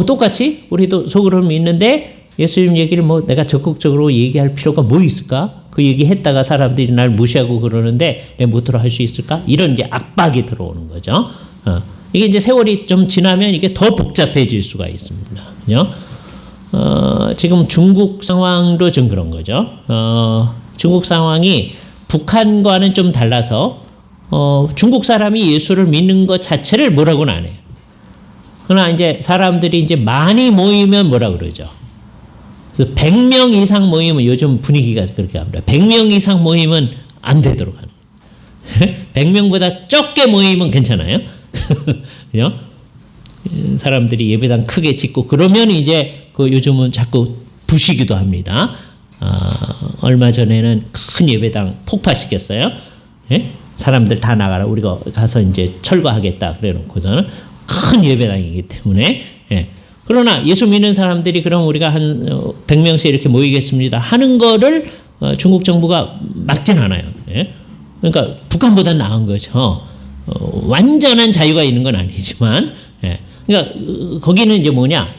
똑같이 우리도 속으로는 믿는데 예수님 얘기를 뭐 내가 적극적으로 얘기할 필요가 뭐 있을까? 그 얘기했다가 사람들이 날 무시하고 그러는데 내가 못들어 할 수 있을까? 이런 이제 압박이 들어오는 거죠. 이게 이제 세월이 좀 지나면 이게 더 복잡해질 수가 있습니다. 그죠? 지금 중국 상황도 좀 그런 거죠. 중국 상황이 북한과는 좀 달라서 중국 사람이 예수를 믿는 것 자체를 뭐라고는 안 해요. 그러나 이제 사람들이 이제 많이 모이면 뭐라 그러죠? 그래서 100명 이상 모이면 요즘 분위기가 그렇게 합니다. 100명 이상 모이면 안 되도록 하는 거예요. 100명보다 적게 모이면 괜찮아요. 그죠? 사람들이 예배당 크게 짓고 그러면 이제 그 요즘은 자꾸 부시기도 합니다. 얼마 전에는 큰 예배당 폭파시켰어요. 예? 사람들 다 나가라. 우리가 가서 이제 철거하겠다. 그래 놓고서는 큰 예배당이기 때문에. 예. 그러나 예수 믿는 사람들이 그럼 우리가 한 100명씩 이렇게 모이겠습니다 하는 거를 중국 정부가 막진 않아요. 예. 그러니까 북한보다 나은 거죠. 완전한 자유가 있는 건 아니지만, 예. 그러니까 거기는 이제 뭐냐,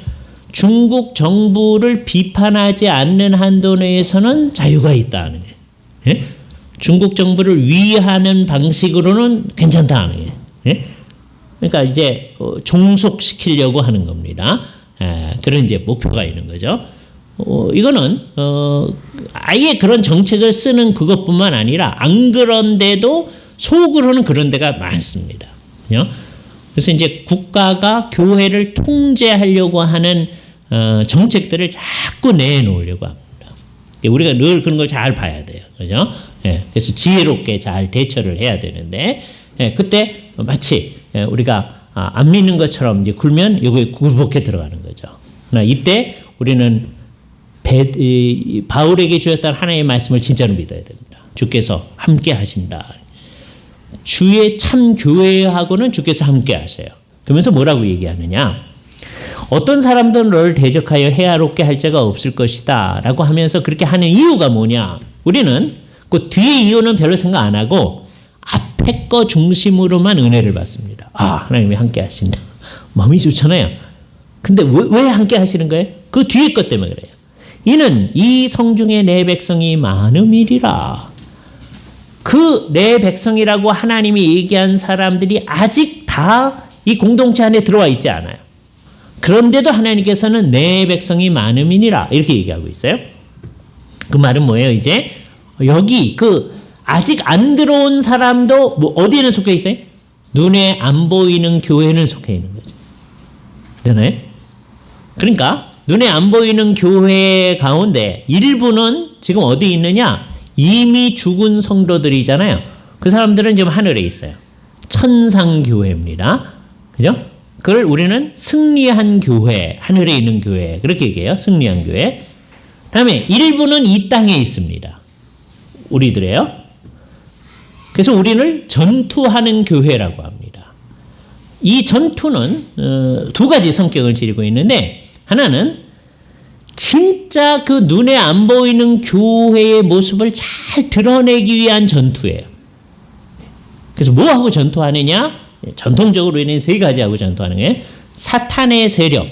중국 정부를 비판하지 않는 한도 내에서는 자유가 있다는 게, 예? 중국 정부를 위하는 방식으로는 괜찮다는 게, 예? 그러니까 이제 종속시키려고 하는 겁니다. 그런 이제 목표가 있는 거죠. 이거는 아예 그런 정책을 쓰는 그것뿐만 아니라 안 그런데도 속으로는 그런 데가 많습니다. 그래서 이제 국가가 교회를 통제하려고 하는 정책들을 자꾸 내놓으려고 합니다. 우리가 늘 그런 걸 잘 봐야 돼요. 그죠? 예, 그래서 지혜롭게 잘 대처를 해야 되는데, 예, 그때 마치 우리가 안 믿는 것처럼 이제 굴면 여기에 굴복해 들어가는 거죠. 그러나 이때 우리는 바울에게 주셨던 하나님의 말씀을 진짜로 믿어야 됩니다. 주께서 함께 하신다. 주의 참 교회하고는 주께서 함께 하세요. 그러면서 뭐라고 얘기하느냐? 어떤 사람들은 너를 대적하여 해야롭게 할 자가 없을 것이다 라고 하면서 그렇게 하는 이유가 뭐냐? 우리는 그 뒤에 이유는 별로 생각 안 하고 앞에 거 중심으로만 은혜를 받습니다. 아, 하나님이 함께 하신다. 마음이 좋잖아요. 근데 왜 함께 하시는 거예요? 그 뒤에 것 때문에 그래요. 이는 이 성중에 내 백성이 많음이리라. 그 내 백성이라고 하나님이 얘기한 사람들이 아직 다 이 공동체 안에 들어와 있지 않아요. 그런데도 하나님께서는 내 백성이 많음이니라 이렇게 얘기하고 있어요. 그 말은 뭐예요? 이제 여기 그 아직 안 들어온 사람도 뭐 어디에는 속해 있어요? 눈에 안 보이는 교회는 속해 있는 거죠. 되나요? 그러니까 눈에 안 보이는 교회 가운데 일부는 지금 어디 있느냐? 이미 죽은 성도들이잖아요. 그 사람들은 지금 하늘에 있어요. 천상교회입니다. 그죠? 그걸 우리는 승리한 교회, 하늘에 있는 교회 그렇게 얘기해요. 승리한 교회. 다음에 일부는 이 땅에 있습니다. 우리들이에요. 그래서 우리를 전투하는 교회라고 합니다. 이 전투는 두 가지 성격을 지니고 있는데 하나는 진짜 그 눈에 안 보이는 교회의 모습을 잘 드러내기 위한 전투예요. 그래서 뭐하고 전투하느냐? 전통적으로 우리는 세 가지하고 전투하는 게 사탄의 세력,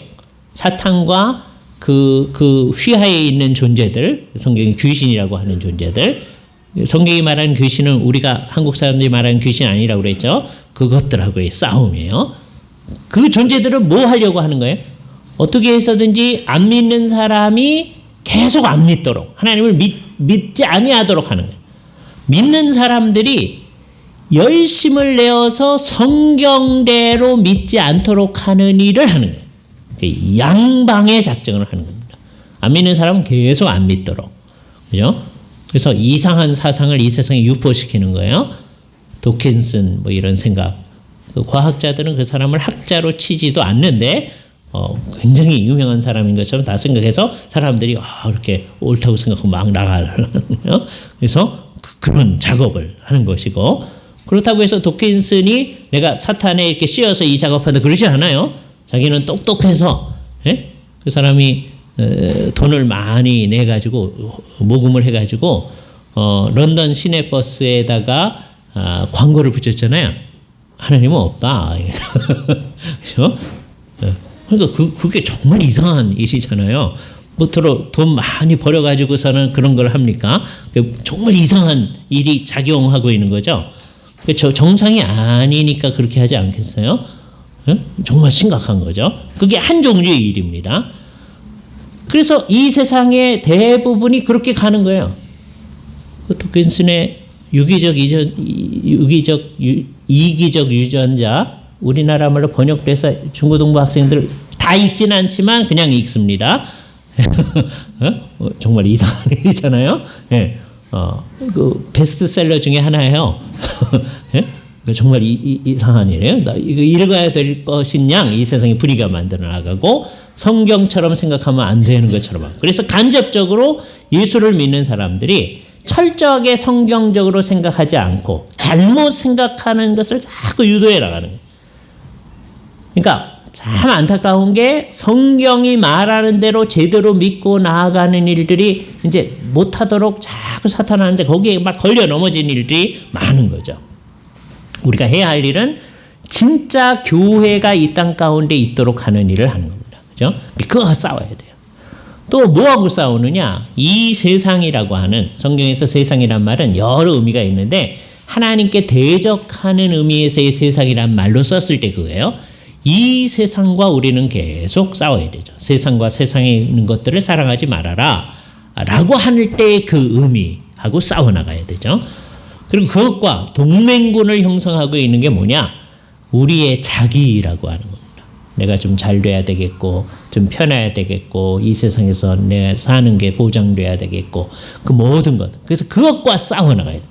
사탄과 그 휘하에 있는 존재들, 성경이 귀신이라고 하는 존재들, 성경이 말하는 귀신은 우리가 한국 사람들이 말하는 귀신 아니라고 그랬죠. 그것들하고의 싸움이에요. 그 존재들은 뭐 하려고 하는 거예요? 어떻게 해서든지 안 믿는 사람이 계속 안 믿도록, 하나님을 믿지 아니하도록 하는 거예요. 믿는 사람들이 열심을 내어서 성경대로 믿지 않도록 하는 일을 하는 거예요. 양방의 작정을 하는 겁니다. 안 믿는 사람은 계속 안 믿도록. 그죠? 그래서 이상한 사상을 이 세상에 유포시키는 거예요. 도킨슨 뭐 이런 생각. 그 과학자들은 그 사람을 학자로 치지도 않는데 굉장히 유명한 사람인 것처럼 다 생각해서 사람들이 이렇게 옳다고 생각하고 막 나가요. 그래서 그런 작업을 하는 것이고, 그렇다고 해서 도킨슨이 내가 사탄에 이렇게 씌어서 이 작업한다 그러지 않아요. 자기는 똑똑해서, 예? 그 사람이 돈을 많이 내가지고 모금을 해가지고 런던 시내버스에다가 광고를 붙였잖아요. 하나님은 없다. 그렇죠? 그러니까 그게 정말 이상한 일이잖아요. 뭐더러 돈 많이 벌어가지고서는 그런 걸 합니까? 정말 이상한 일이 작용하고 있는 거죠. 정상이 아니니까 그렇게 하지 않겠어요? 정말 심각한 거죠. 그게 한 종류의 일입니다. 그래서 이 세상의 대부분이 그렇게 가는 거예요. 도킨슨의 이기적 유전자, 우리나라 말로 번역돼서 중고등부 학생들 다 읽진 않지만 그냥 읽습니다. 정말 이상한 일이잖아요. 예. 그 베스트셀러 중에 하나예요. 예? 정말 이상한 일이에요. 이거 읽어야 될 것인 양 이 세상에 불의가 만들어 나가고 성경처럼 생각하면 안 되는 것처럼. 그래서 간접적으로 예수를 믿는 사람들이 철저하게 성경적으로 생각하지 않고 잘못 생각하는 것을 자꾸 유도해 나가는 거예요. 그러니까 참 안타까운 게 성경이 말하는 대로 제대로 믿고 나아가는 일들이 이제 못하도록 자꾸 사탄하는데 거기에 막 걸려 넘어진 일들이 많은 거죠. 우리가 해야 할 일은 진짜 교회가 이 땅 가운데 있도록 하는 일을 하는 겁니다. 그죠? 그거 싸워야 돼요. 또 뭐하고 싸우느냐? 이 세상이라고 하는, 성경에서 세상이란 말은 여러 의미가 있는데 하나님께 대적하는 의미에서의 세상이란 말로 썼을 때 그거예요. 이 세상과 우리는 계속 싸워야 되죠. 세상과 세상에 있는 것들을 사랑하지 말아라 라고 할 때의 그 의미하고 싸워나가야 되죠. 그리고 그것과 동맹군을 형성하고 있는 게 뭐냐? 우리의 자기라고 하는 겁니다. 내가 좀 잘 돼야 되겠고, 좀 편해야 되겠고, 이 세상에서 내가 사는 게 보장돼야 되겠고, 그 모든 것. 그래서 그것과 싸워나가야 돼요.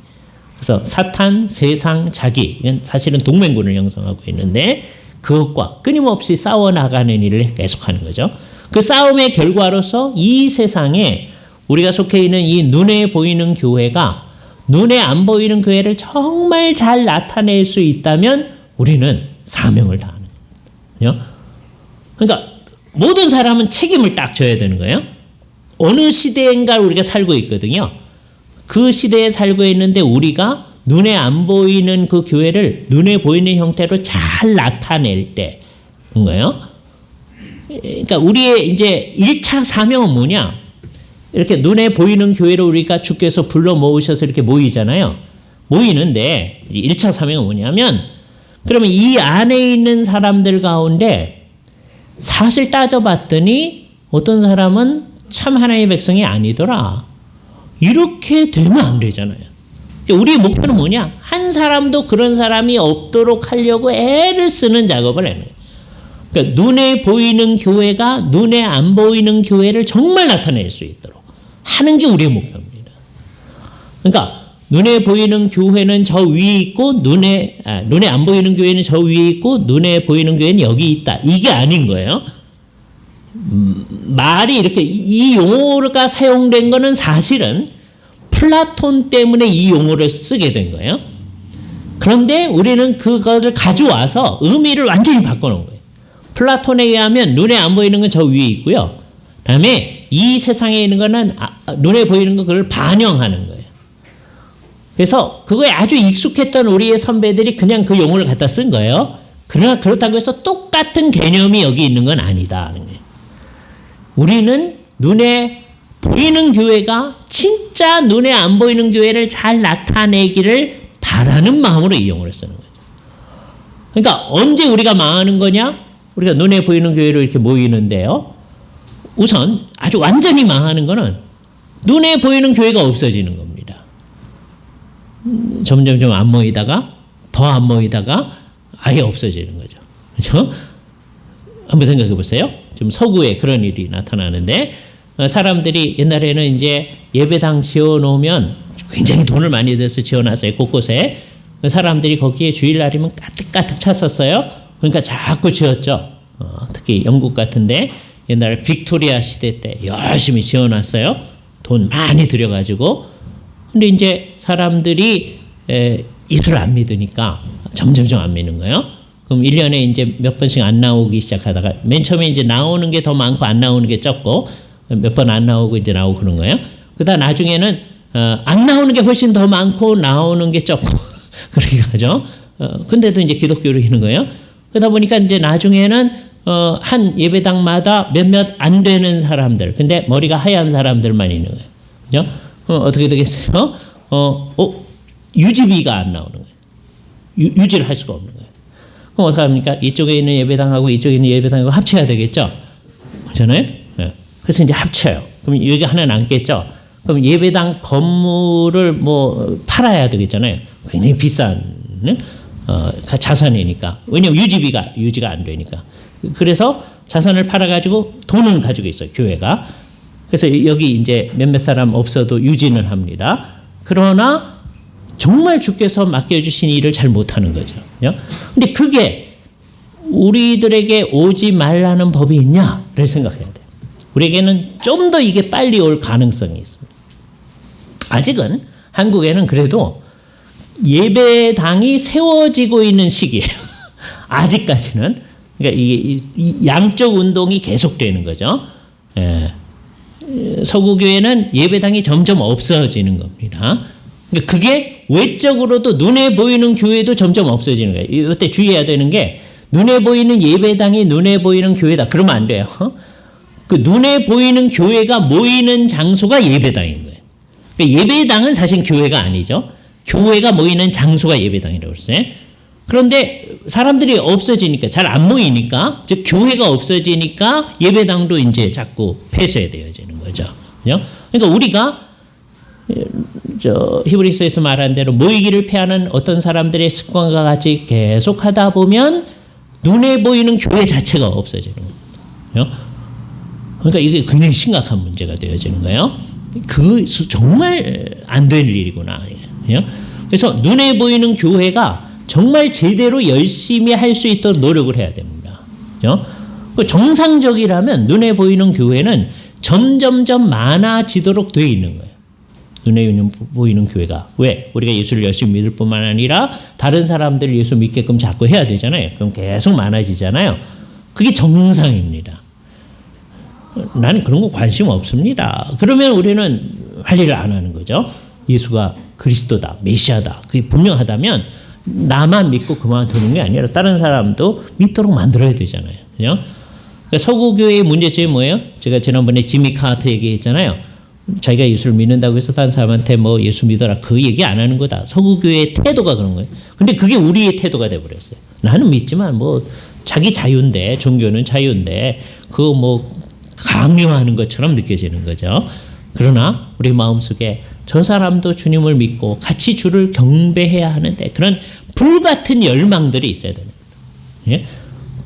그래서 사탄, 세상, 자기, 이건 사실은 동맹군을 형성하고 있는데 그것과 끊임없이 싸워나가는 일을 계속하는 거죠. 그 싸움의 결과로서 이 세상에 우리가 속해 있는 이 눈에 보이는 교회가 눈에 안 보이는 교회를 정말 잘 나타낼 수 있다면 우리는 사명을 다하는 거예요. 그러니까 모든 사람은 책임을 딱 져야 되는 거예요. 어느 시대인가 우리가 살고 있거든요. 그 시대에 살고 있는데 우리가 눈에 안 보이는 그 교회를 눈에 보이는 형태로 잘 나타낼 때인 거예요. 그러니까 우리의 이제 1차 사명은 뭐냐? 이렇게 눈에 보이는 교회를 우리가 주께서 불러 모으셔서 이렇게 모이잖아요. 모이는데 1차 사명은 뭐냐면 그러면 이 안에 있는 사람들 가운데 사실 따져봤더니 어떤 사람은 참 하나님의 백성이 아니더라. 이렇게 되면 안 되잖아요. 우리의 목표는 뭐냐? 한 사람도 그런 사람이 없도록 하려고 애를 쓰는 작업을 해요. 그러니까 눈에 보이는 교회가 눈에 안 보이는 교회를 정말 나타낼 수 있도록 하는 게 우리의 목표입니다. 그러니까 눈에 보이는 교회는 저 위에 있고 눈에 안 보이는 교회는 저 위에 있고 눈에 보이는 교회는 여기 있다. 이게 아닌 거예요. 말이 이렇게 이 용어가 사용된 거는 사실은 플라톤 때문에 이 용어를 쓰게 된 거예요. 그런데 우리는 그것을 가져와서 의미를 완전히 바꿔놓은 거예요. 플라톤에 의하면 눈에 안 보이는 건 저 위에 있고요. 그다음에 이 세상에 있는 거는 눈에 보이는 거 그걸 반영하는 거예요. 그래서 그거에 아주 익숙했던 우리의 선배들이 그냥 그 용어를 갖다 쓴 거예요. 그러나 그렇다고 해서 똑같은 개념이 여기 있는 건 아니다. 우리는 눈에 보이는 교회가 진짜 눈에 안 보이는 교회를 잘 나타내기를 바라는 마음으로 이 용어를 쓰는 거죠. 그러니까 언제 우리가 망하는 거냐? 우리가 눈에 보이는 교회로 이렇게 모이는데요. 우선 아주 완전히 망하는 거는 눈에 보이는 교회가 없어지는 겁니다. 점점 좀 안 모이다가 더 안 모이다가 아예 없어지는 거죠. 그렇죠? 한번 생각해 보세요. 지금 서구에 그런 일이 나타나는데 사람들이 옛날에는 이제 예배당 지어놓으면 굉장히 돈을 많이 들여서 지어놨어요. 곳곳에. 사람들이 거기에 주일날이면 가득가득 찼었어요. 그러니까 자꾸 지었죠. 특히 영국 같은데 옛날에 빅토리아 시대 때 열심히 지어놨어요. 돈 많이 들여가지고. 근데 이제 사람들이 예수를 안 믿으니까 점점점 안 믿는 거예요. 그럼 1년에 이제 몇 번씩 안 나오기 시작하다가 맨 처음에 이제 나오는 게 더 많고 안 나오는 게 적고 몇 번 안 나오고 이제 나오고 그런 거예요. 그다음 나중에는 안 나오는 게 훨씬 더 많고 나오는 게 적고 그렇게 가죠. 근데도 이제 기독교로 있는 거예요. 그러다 보니까 이제 나중에는 한 예배당마다 몇몇 안 되는 사람들, 근데 머리가 하얀 사람들만 있는 거예요. 그죠? 어떻게 되겠어요? 유지비가 안 나오는 거예요. 유지를 할 수가 없는 거예요. 그럼 어떻게 합니까? 이쪽에 있는 예배당하고 이쪽에 있는 예배당하고 합쳐야 되겠죠? 그렇잖아요? 네. 그래서 이제 합쳐요. 그럼 여기 하나 남겠죠? 그럼 예배당 건물을 뭐 팔아야 되겠잖아요. 굉장히 비싼 자산이니까. 왜냐면 유지가 안 되니까. 그래서 자산을 팔아가지고 돈은 가지고 있어요. 교회가. 그래서 여기 이제 몇몇 사람 없어도 유지는 합니다. 그러나 정말 주께서 맡겨주신 일을 잘 못하는 거죠. 근데 그게 우리들에게 오지 말라는 법이 있냐를 생각해야 돼요. 우리에게는 좀 더 이게 빨리 올 가능성이 있습니다. 아직은 한국에는 그래도 예배당이 세워지고 있는 시기예요. 아직까지는. 그러니까 이 양쪽 운동이 계속되는 거죠. 예. 서구교회는 예배당이 점점 없어지는 겁니다. 그러니까 그게 외적으로도 눈에 보이는 교회도 점점 없어지는 거예요. 이때 주의해야 되는 게 눈에 보이는 예배당이 눈에 보이는 교회다. 그러면 안 돼요. 그 눈에 보이는 교회가 모이는 장소가 예배당인 거예요. 그러니까 예배당은 사실 교회가 아니죠. 교회가 모이는 장소가 예배당이라고 그랬어요. 그런데 사람들이 없어지니까 잘 안 모이니까 즉 교회가 없어지니까 예배당도 이제 자꾸 폐쇄되어지는 거죠. 그죠? 그러니까 우리가 히브리서에서 말한 대로 모이기를 피하는 어떤 사람들의 습관과 같이 계속 하다 보면 눈에 보이는 교회 자체가 없어지는 거예요. 그러니까 이게 굉장히 심각한 문제가 되어지는 거예요. 그 정말 안 될 일이구나. 그래서 눈에 보이는 교회가 정말 제대로 열심히 할 수 있도록 노력을 해야 됩니다. 정상적이라면 눈에 보이는 교회는 점점점 많아지도록 되어 있는 거예요. 눈에 보이는 교회가. 왜? 우리가 예수를 열심히 믿을 뿐만 아니라 다른 사람들을 예수 믿게끔 자꾸 해야 되잖아요. 그럼 계속 많아지잖아요. 그게 정상입니다. 나는 그런 거 관심 없습니다. 그러면 우리는 할 일을 안 하는 거죠. 예수가 그리스도다, 메시아다. 그게 분명하다면 나만 믿고 그만두는 게 아니라 다른 사람도 믿도록 만들어야 되잖아요. 그죠? 그러니까 서구교회의 문제점이 뭐예요? 제가 지난번에 지미 카트 얘기했잖아요. 자기가 예수를 믿는다고 해서 다른 사람한테 뭐 예수 믿어라 그 얘기 안 하는 거다. 서구교회의 태도가 그런 거예요. 근데 그게 우리의 태도가 돼버렸어요. 나는 믿지만 뭐 자기 자유인데 종교는 자유인데 그거 뭐 강요하는 것처럼 느껴지는 거죠. 그러나 우리 마음속에 저 사람도 주님을 믿고 같이 주를 경배해야 하는데 그런 불같은 열망들이 있어야 되는 거예요. 예?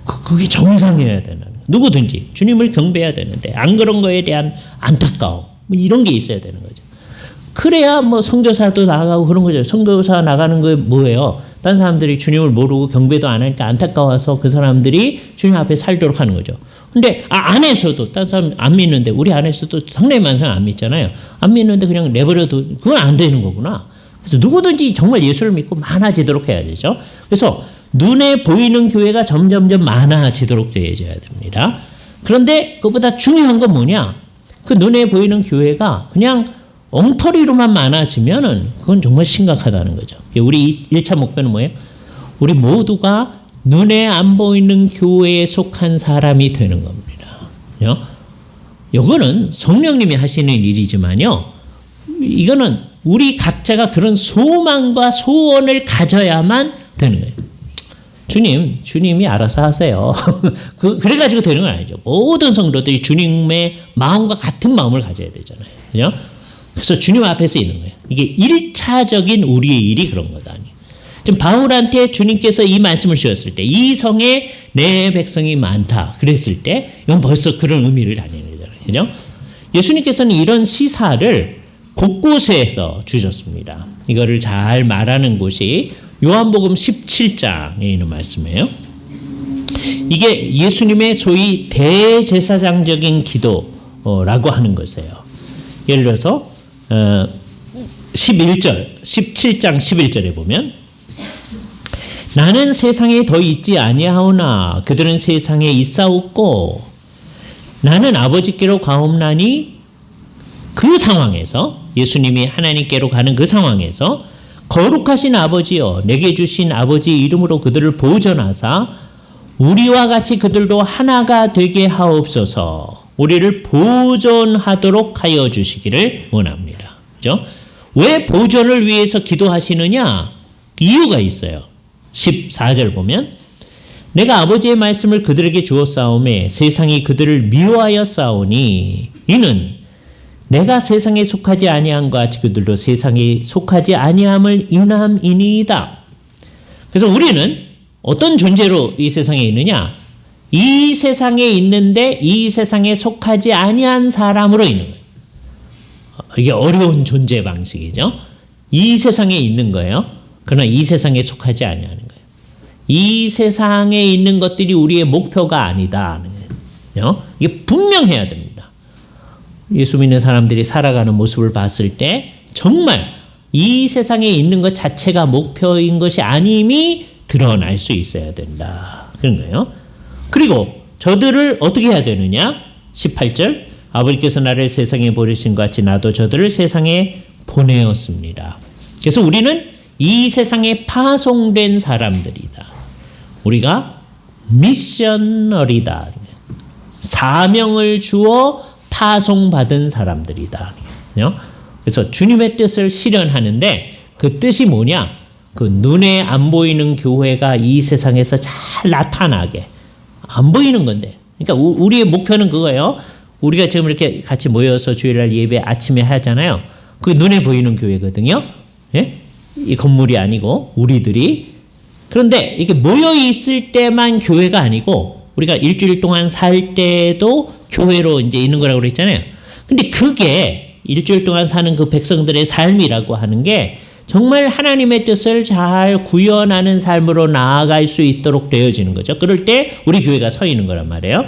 그게 정상이어야 되는 거예요. 누구든지 주님을 경배해야 되는데 안 그런 거에 대한 안타까움 뭐 이런 게 있어야 되는 거죠. 그래야 뭐 선교사도 나가고 그런 거죠. 선교사 나가는 거 뭐예요? 다른 사람들이 주님을 모르고 경배도 안 하니까 안타까워서 그 사람들이 주님 앞에 살도록 하는 거죠. 근데 안에서도 다른 사람 안 믿는데 우리 안에서도 상당히 많은 사람 안 믿잖아요. 안 믿는데 그냥 내버려도 그건 안 되는 거구나. 그래서 누구든지 정말 예수를 믿고 많아지도록 해야 되죠. 그래서 눈에 보이는 교회가 점점점 많아지도록 되어져야 됩니다. 그런데 그것보다 중요한 건 뭐냐? 그 눈에 보이는 교회가 그냥 엉터리로만 많아지면은 그건 정말 심각하다는 거죠. 우리 1차 목표는 뭐예요? 우리 모두가 눈에 안 보이는 교회에 속한 사람이 되는 겁니다. 이거는 성령님이 하시는 일이지만요. 이거는 우리 각자가 그런 소망과 소원을 가져야만 되는 거예요. 주님이 알아서 하세요. 그래가지고 되는 건 아니죠. 모든 성도들이 주님의 마음과 같은 마음을 가져야 되잖아요. 그죠? 그래서 주님 앞에서 있는 거예요. 이게 1차적인 우리의 일이 그런 거다. 지금 바울한테 주님께서 이 말씀을 주셨을 때 이 성에 내 백성이 많다 그랬을 때 이건 벌써 그런 의미를 다니는 거잖아요. 그죠? 예수님께서는 이런 시사를 곳곳에서 주셨습니다. 이거를 잘 말하는 곳이 요한복음 17장에 있는 말씀이에요. 이게 예수님의 소위 대제사장적인 기도라고 하는 것이에요. 예를 들어서 17장 11절에 보면 나는 세상에 더 있지 아니하오나 그들은 세상에 있사옵고 나는 아버지께로 가옵나니 그 상황에서 예수님이 하나님께로 가는 그 상황에서 거룩하신 아버지여 내게 주신 아버지 이름으로 그들을 보존하사 우리와 같이 그들도 하나가 되게 하옵소서. 우리를 보존하도록 하여 주시기를 원합니다. 그죠? 왜 보존을 위해서 기도하시느냐? 이유가 있어요. 14절 보면 내가 아버지의 말씀을 그들에게 주었사오매 세상이 그들을 미워하여 싸우니 이는 내가 세상에 속하지 아니함과 같이 그들도 세상에 속하지 아니함을 인함이니이다. 그래서 우리는 어떤 존재로 이 세상에 있느냐? 이 세상에 있는데 이 세상에 속하지 아니한 사람으로 있는 거예요. 이게 어려운 존재 방식이죠. 이 세상에 있는 거예요. 그러나 이 세상에 속하지 아니하는 거예요. 이 세상에 있는 것들이 우리의 목표가 아니다. 이게 분명해야 됩니다. 예수 믿는 사람들이 살아가는 모습을 봤을 때 정말 이 세상에 있는 것 자체가 목표인 것이 아님이 드러날 수 있어야 된다. 그런 거예요. 그리고 저들을 어떻게 해야 되느냐? 18절 아버지께서 나를 세상에 보내신 것 같이 나도 저들을 세상에 보내었습니다. 그래서 우리는 이 세상에 파송된 사람들이다. 우리가 미셔널이다. 사명을 주어 파송받은 사람들이다. 그래서 주님의 뜻을 실현하는데 그 뜻이 뭐냐? 그 눈에 안 보이는 교회가 이 세상에서 잘 나타나게. 안 보이는 건데. 그러니까 우리의 목표는 그거예요. 우리가 지금 이렇게 같이 모여서 주일날 예배 아침에 하잖아요. 그게 눈에 보이는 교회거든요. 예? 이 건물이 아니고 우리들이. 그런데 이게 모여 있을 때만 교회가 아니고 우리가 일주일 동안 살 때도 교회로 이제 있는 거라고 그랬잖아요. 근데 그게 일주일 동안 사는 그 백성들의 삶이라고 하는 게 정말 하나님의 뜻을 잘 구현하는 삶으로 나아갈 수 있도록 되어지는 거죠. 그럴 때 우리 교회가 서 있는 거란 말이에요.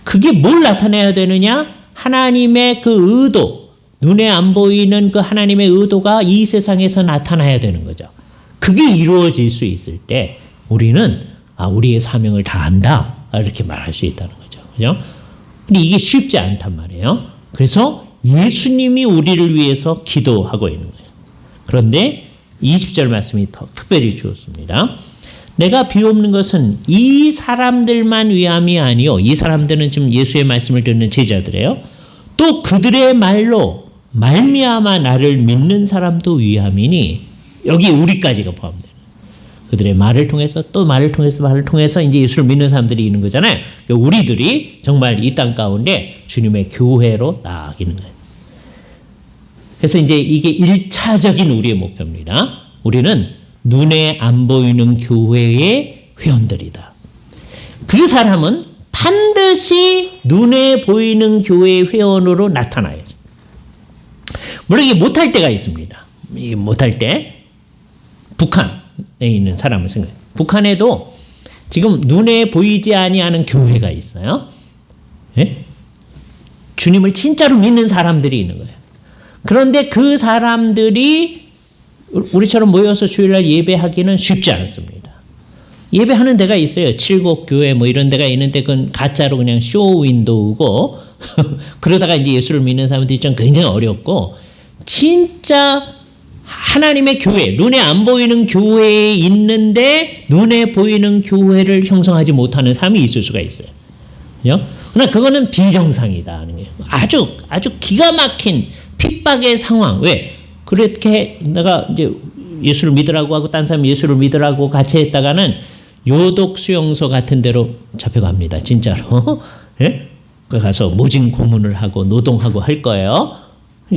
그게 뭘 나타내야 되느냐? 하나님의 그 의도, 눈에 안 보이는 그 하나님의 의도가 이 세상에서 나타나야 되는 거죠. 그게 이루어질 수 있을 때 우리는 우리의 사명을 다한다 이렇게 말할 수 있다는 거죠. 그죠? 근데 이게 쉽지 않단 말이에요. 그래서 예수님이 우리를 위해서 기도하고 있는 거예요. 그런데 20절 말씀이 더 특별히 주었습니다. 내가 비옵는 것은 이 사람들만 위함이 아니요. 이 사람들은 지금 예수의 말씀을 듣는 제자들이에요. 또 그들의 말로 말미암아 나를 믿는 사람도 위함이니 여기 우리까지가 포함돼요. 그들의 말을 통해서 또 말을 통해서 이제 예수를 믿는 사람들이 있는 거잖아요. 우리들이 정말 이 땅 가운데 주님의 교회로 나아가는 거예요. 그래서 이제 이게 1차적인 우리의 목표입니다. 우리는 눈에 안 보이는 교회의 회원들이다. 그 사람은 반드시 눈에 보이는 교회의 회원으로 나타나야죠. 물론 이게 못할 때가 있습니다. 이게 못할 때 북한에 있는 사람을 생각해요. 북한에도 지금 눈에 보이지 아니하는 교회가 있어요. 예? 주님을 진짜로 믿는 사람들이 있는 거예요. 그런데 그 사람들이 우리처럼 모여서 주일날 예배하기는 쉽지 않습니다. 예배하는 데가 있어요. 칠곡교회 뭐 이런 데가 있는데 그건 가짜로 그냥 쇼 윈도우고 그러다가 이제 예수를 믿는 사람들이 좀 굉장히 어렵고 진짜 하나님의 교회, 눈에 안 보이는 교회에 있는데 눈에 보이는 교회를 형성하지 못하는 삶이 있을 수가 있어요. 그죠? 그러나 그거는 비정상이다 하는 거예요. 아주 기가 막힌 핍박의 상황. 왜? 그렇게 내가 이제 예수를 믿으라고 하고 딴 사람 예수를 믿으라고 같이 했다가는 요독 수용소 같은 데로 잡혀갑니다. 진짜로. 예? 가서 모진 고문을 하고 노동하고 할 거예요.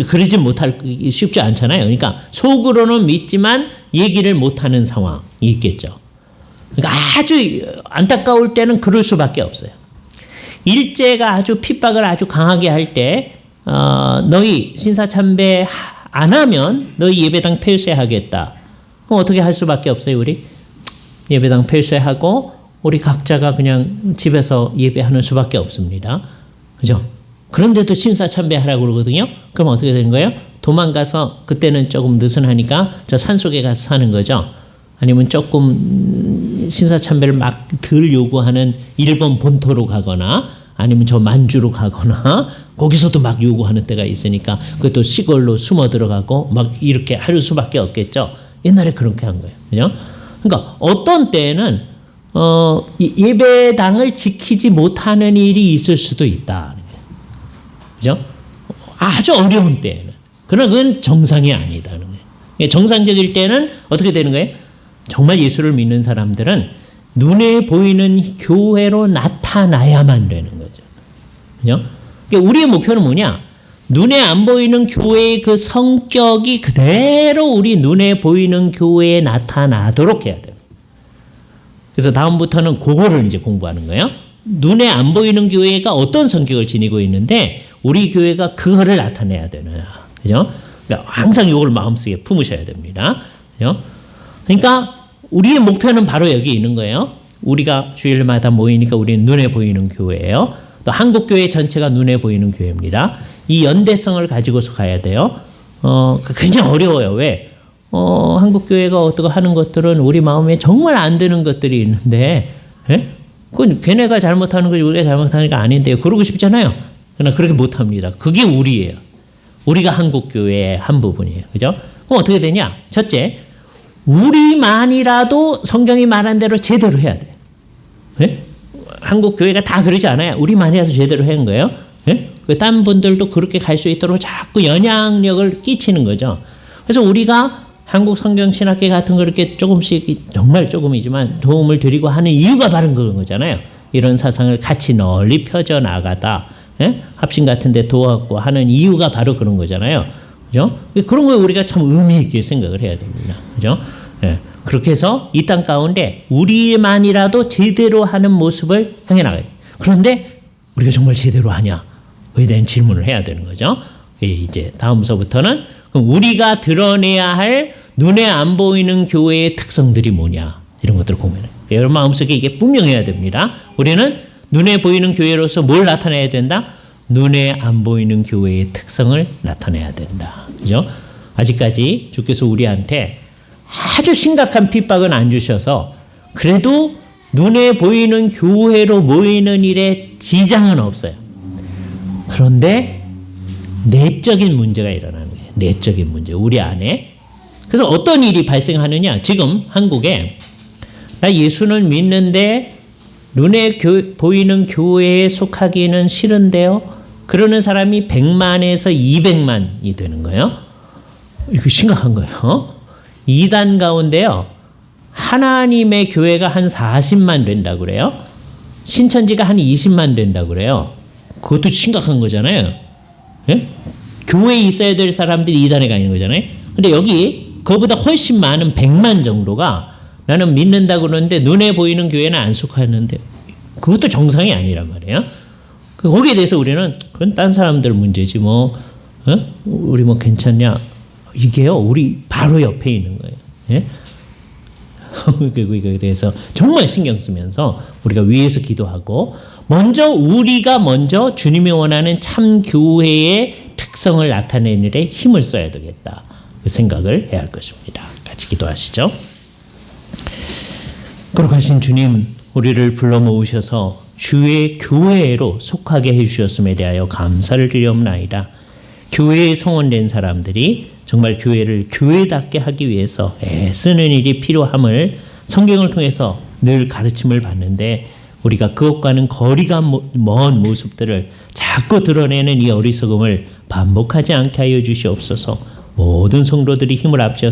그러지 못할 쉽지 않잖아요. 그러니까 속으로는 믿지만 얘기를 못하는 상황이 있겠죠. 그러니까 아주 안타까울 때는 그럴 수밖에 없어요. 일제가 아주 핍박을 아주 강하게 할 때 너희 신사참배 안 하면 너희 예배당 폐쇄하겠다. 그럼 어떻게 할 수밖에 없어요, 우리? 예배당 폐쇄하고 우리 각자가 그냥 집에서 예배하는 수밖에 없습니다. 그죠? 그런데도 신사참배하라고 그러거든요. 그럼 어떻게 되는 거예요? 도망가서 그때는 조금 느슨하니까 저 산속에 가서 사는 거죠. 아니면 조금 신사참배를 막 덜 요구하는 일본 본토로 가거나 아니면 저 만주로 가거나 거기서도 막 요구하는 때가 있으니까 그것도 시골로 숨어 들어가고 막 이렇게 할 수밖에 없겠죠. 옛날에 그렇게 한 거예요. 그죠? 그러니까 어떤 때는 예배당을 지키지 못하는 일이 있을 수도 있다. 그죠? 아주 어려운 때에는. 그러나 그건 정상이 아니다는 거예요. 정상적일 때는 어떻게 되는 거예요? 정말 예수를 믿는 사람들은 눈에 보이는 교회로 나타나야만 되는 거죠. 그죠? 그러니까 우리의 목표는 뭐냐? 눈에 안 보이는 교회의 그 성격이 그대로 우리 눈에 보이는 교회에 나타나도록 해야 돼요. 그래서 다음부터는 그거를 이제 공부하는 거예요. 눈에 안 보이는 교회가 어떤 성격을 지니고 있는데 우리 교회가 그거를 나타내야 되는. 그죠? 그러니까 항상 이걸 마음속에 품으셔야 됩니다. 그죠? 그러니까 우리의 목표는 바로 여기 있는 거예요. 우리가 주일마다 모이니까 우리는 눈에 보이는 교회예요. 또 한국교회 전체가 눈에 보이는 교회입니다. 이 연대성을 가지고서 가야 돼요. 굉장히 어려워요. 왜? 한국교회가 어떻게 하는 것들은 우리 마음에 정말 안 드는 것들이 있는데, 예? 그건 걔네가 잘못하는 거지 우리가 잘못하는 게 아닌데요. 그러고 싶잖아요. 그러나 그렇게 못합니다. 그게 우리예요. 우리가 한국교회의 한 부분이에요. 그죠? 그럼 어떻게 되냐? 첫째, 우리만이라도 성경이 말한 대로 제대로 해야 돼요. 네? 한국교회가 다 그러지 않아요. 우리만이라도 제대로 하는 거예요. 네? 딴 분들도 그렇게 갈 수 있도록 자꾸 영향력을 끼치는 거죠. 그래서 우리가 한국 성경신학회 같은 거 이렇게 조금씩 정말 조금이지만 도움을 드리고 하는 이유가 바로 그런 거잖아요. 이런 사상을 같이 널리 펴져 나가다 예? 합심 같은 데 도와갖고 하는 이유가 바로 그런 거잖아요. 그죠? 그런 거 우리가 참 의미 있게 생각을 해야 됩니다. 그죠? 예. 그렇게 해서 이 땅 가운데 우리만이라도 제대로 하는 모습을 향해 나가요. 그런데 우리가 정말 제대로 하냐? 에 대한 질문을 해야 되는 거죠. 이제 다음서부터는 그럼 우리가 드러내야 할 눈에 안 보이는 교회의 특성들이 뭐냐? 이런 것들을 고민해요. 여러분 마음속에 이게 분명해야 됩니다. 우리는 눈에 보이는 교회로서 뭘 나타내야 된다? 눈에 안 보이는 교회의 특성을 나타내야 된다. 그죠? 아직까지 주께서 우리한테 아주 심각한 핍박은 안 주셔서 그래도 눈에 보이는 교회로 모이는 일에 지장은 없어요. 그런데 내적인 문제가 일어나는 거예요. 내적인 문제. 우리 안에. 그래서 어떤 일이 발생하느냐. 지금 한국에 나 예수는 믿는데 눈에 보이는 교회에 속하기는 싫은데요. 그러는 사람이 100만에서 200만이 되는 거예요. 이거 심각한 거예요. 이단 가운데요. 하나님의 교회가 한 40만 된다고 그래요. 신천지가 한 20만 된다고 그래요. 그것도 심각한 거잖아요. 예? 교회에 있어야 될 사람들이 이단에 가 있는 거잖아요. 근데 여기 그거보다 훨씬 많은 100만 정도가 나는 믿는다고 그러는데 눈에 보이는 교회는 안 속하는데 그것도 정상이 아니란 말이에요. 거기에 대해서 우리는 그건 딴 사람들 문제지 뭐 우리 뭐 괜찮냐 이게요 우리 바로 옆에 있는 거예요. 예? 그거에 대해서 정말 신경 쓰면서 우리가 위에서 기도하고 우리가 먼저 주님이 원하는 참 교회의 특성을 나타내는 일에 힘을 써야 되겠다 그 생각을 해야 할 것입니다. 같이 기도하시죠. 거룩하신 주님, 우리를 불러 모으셔서 주의 교회로 속하게 해주셨음에 대하여 감사를 드리옵나이다. 교회에 성원된 사람들이 정말 교회를 교회답게 하기 위해서 애쓰는 일이 필요함을 성경을 통해서 늘 가르침을 받는데 우리가 그것과는 거리가 먼 모습들을 자꾸 드러내는 이 어리석음을 반복하지 않게 하여 주시옵소서. 모든 성도들이 힘을 합쳐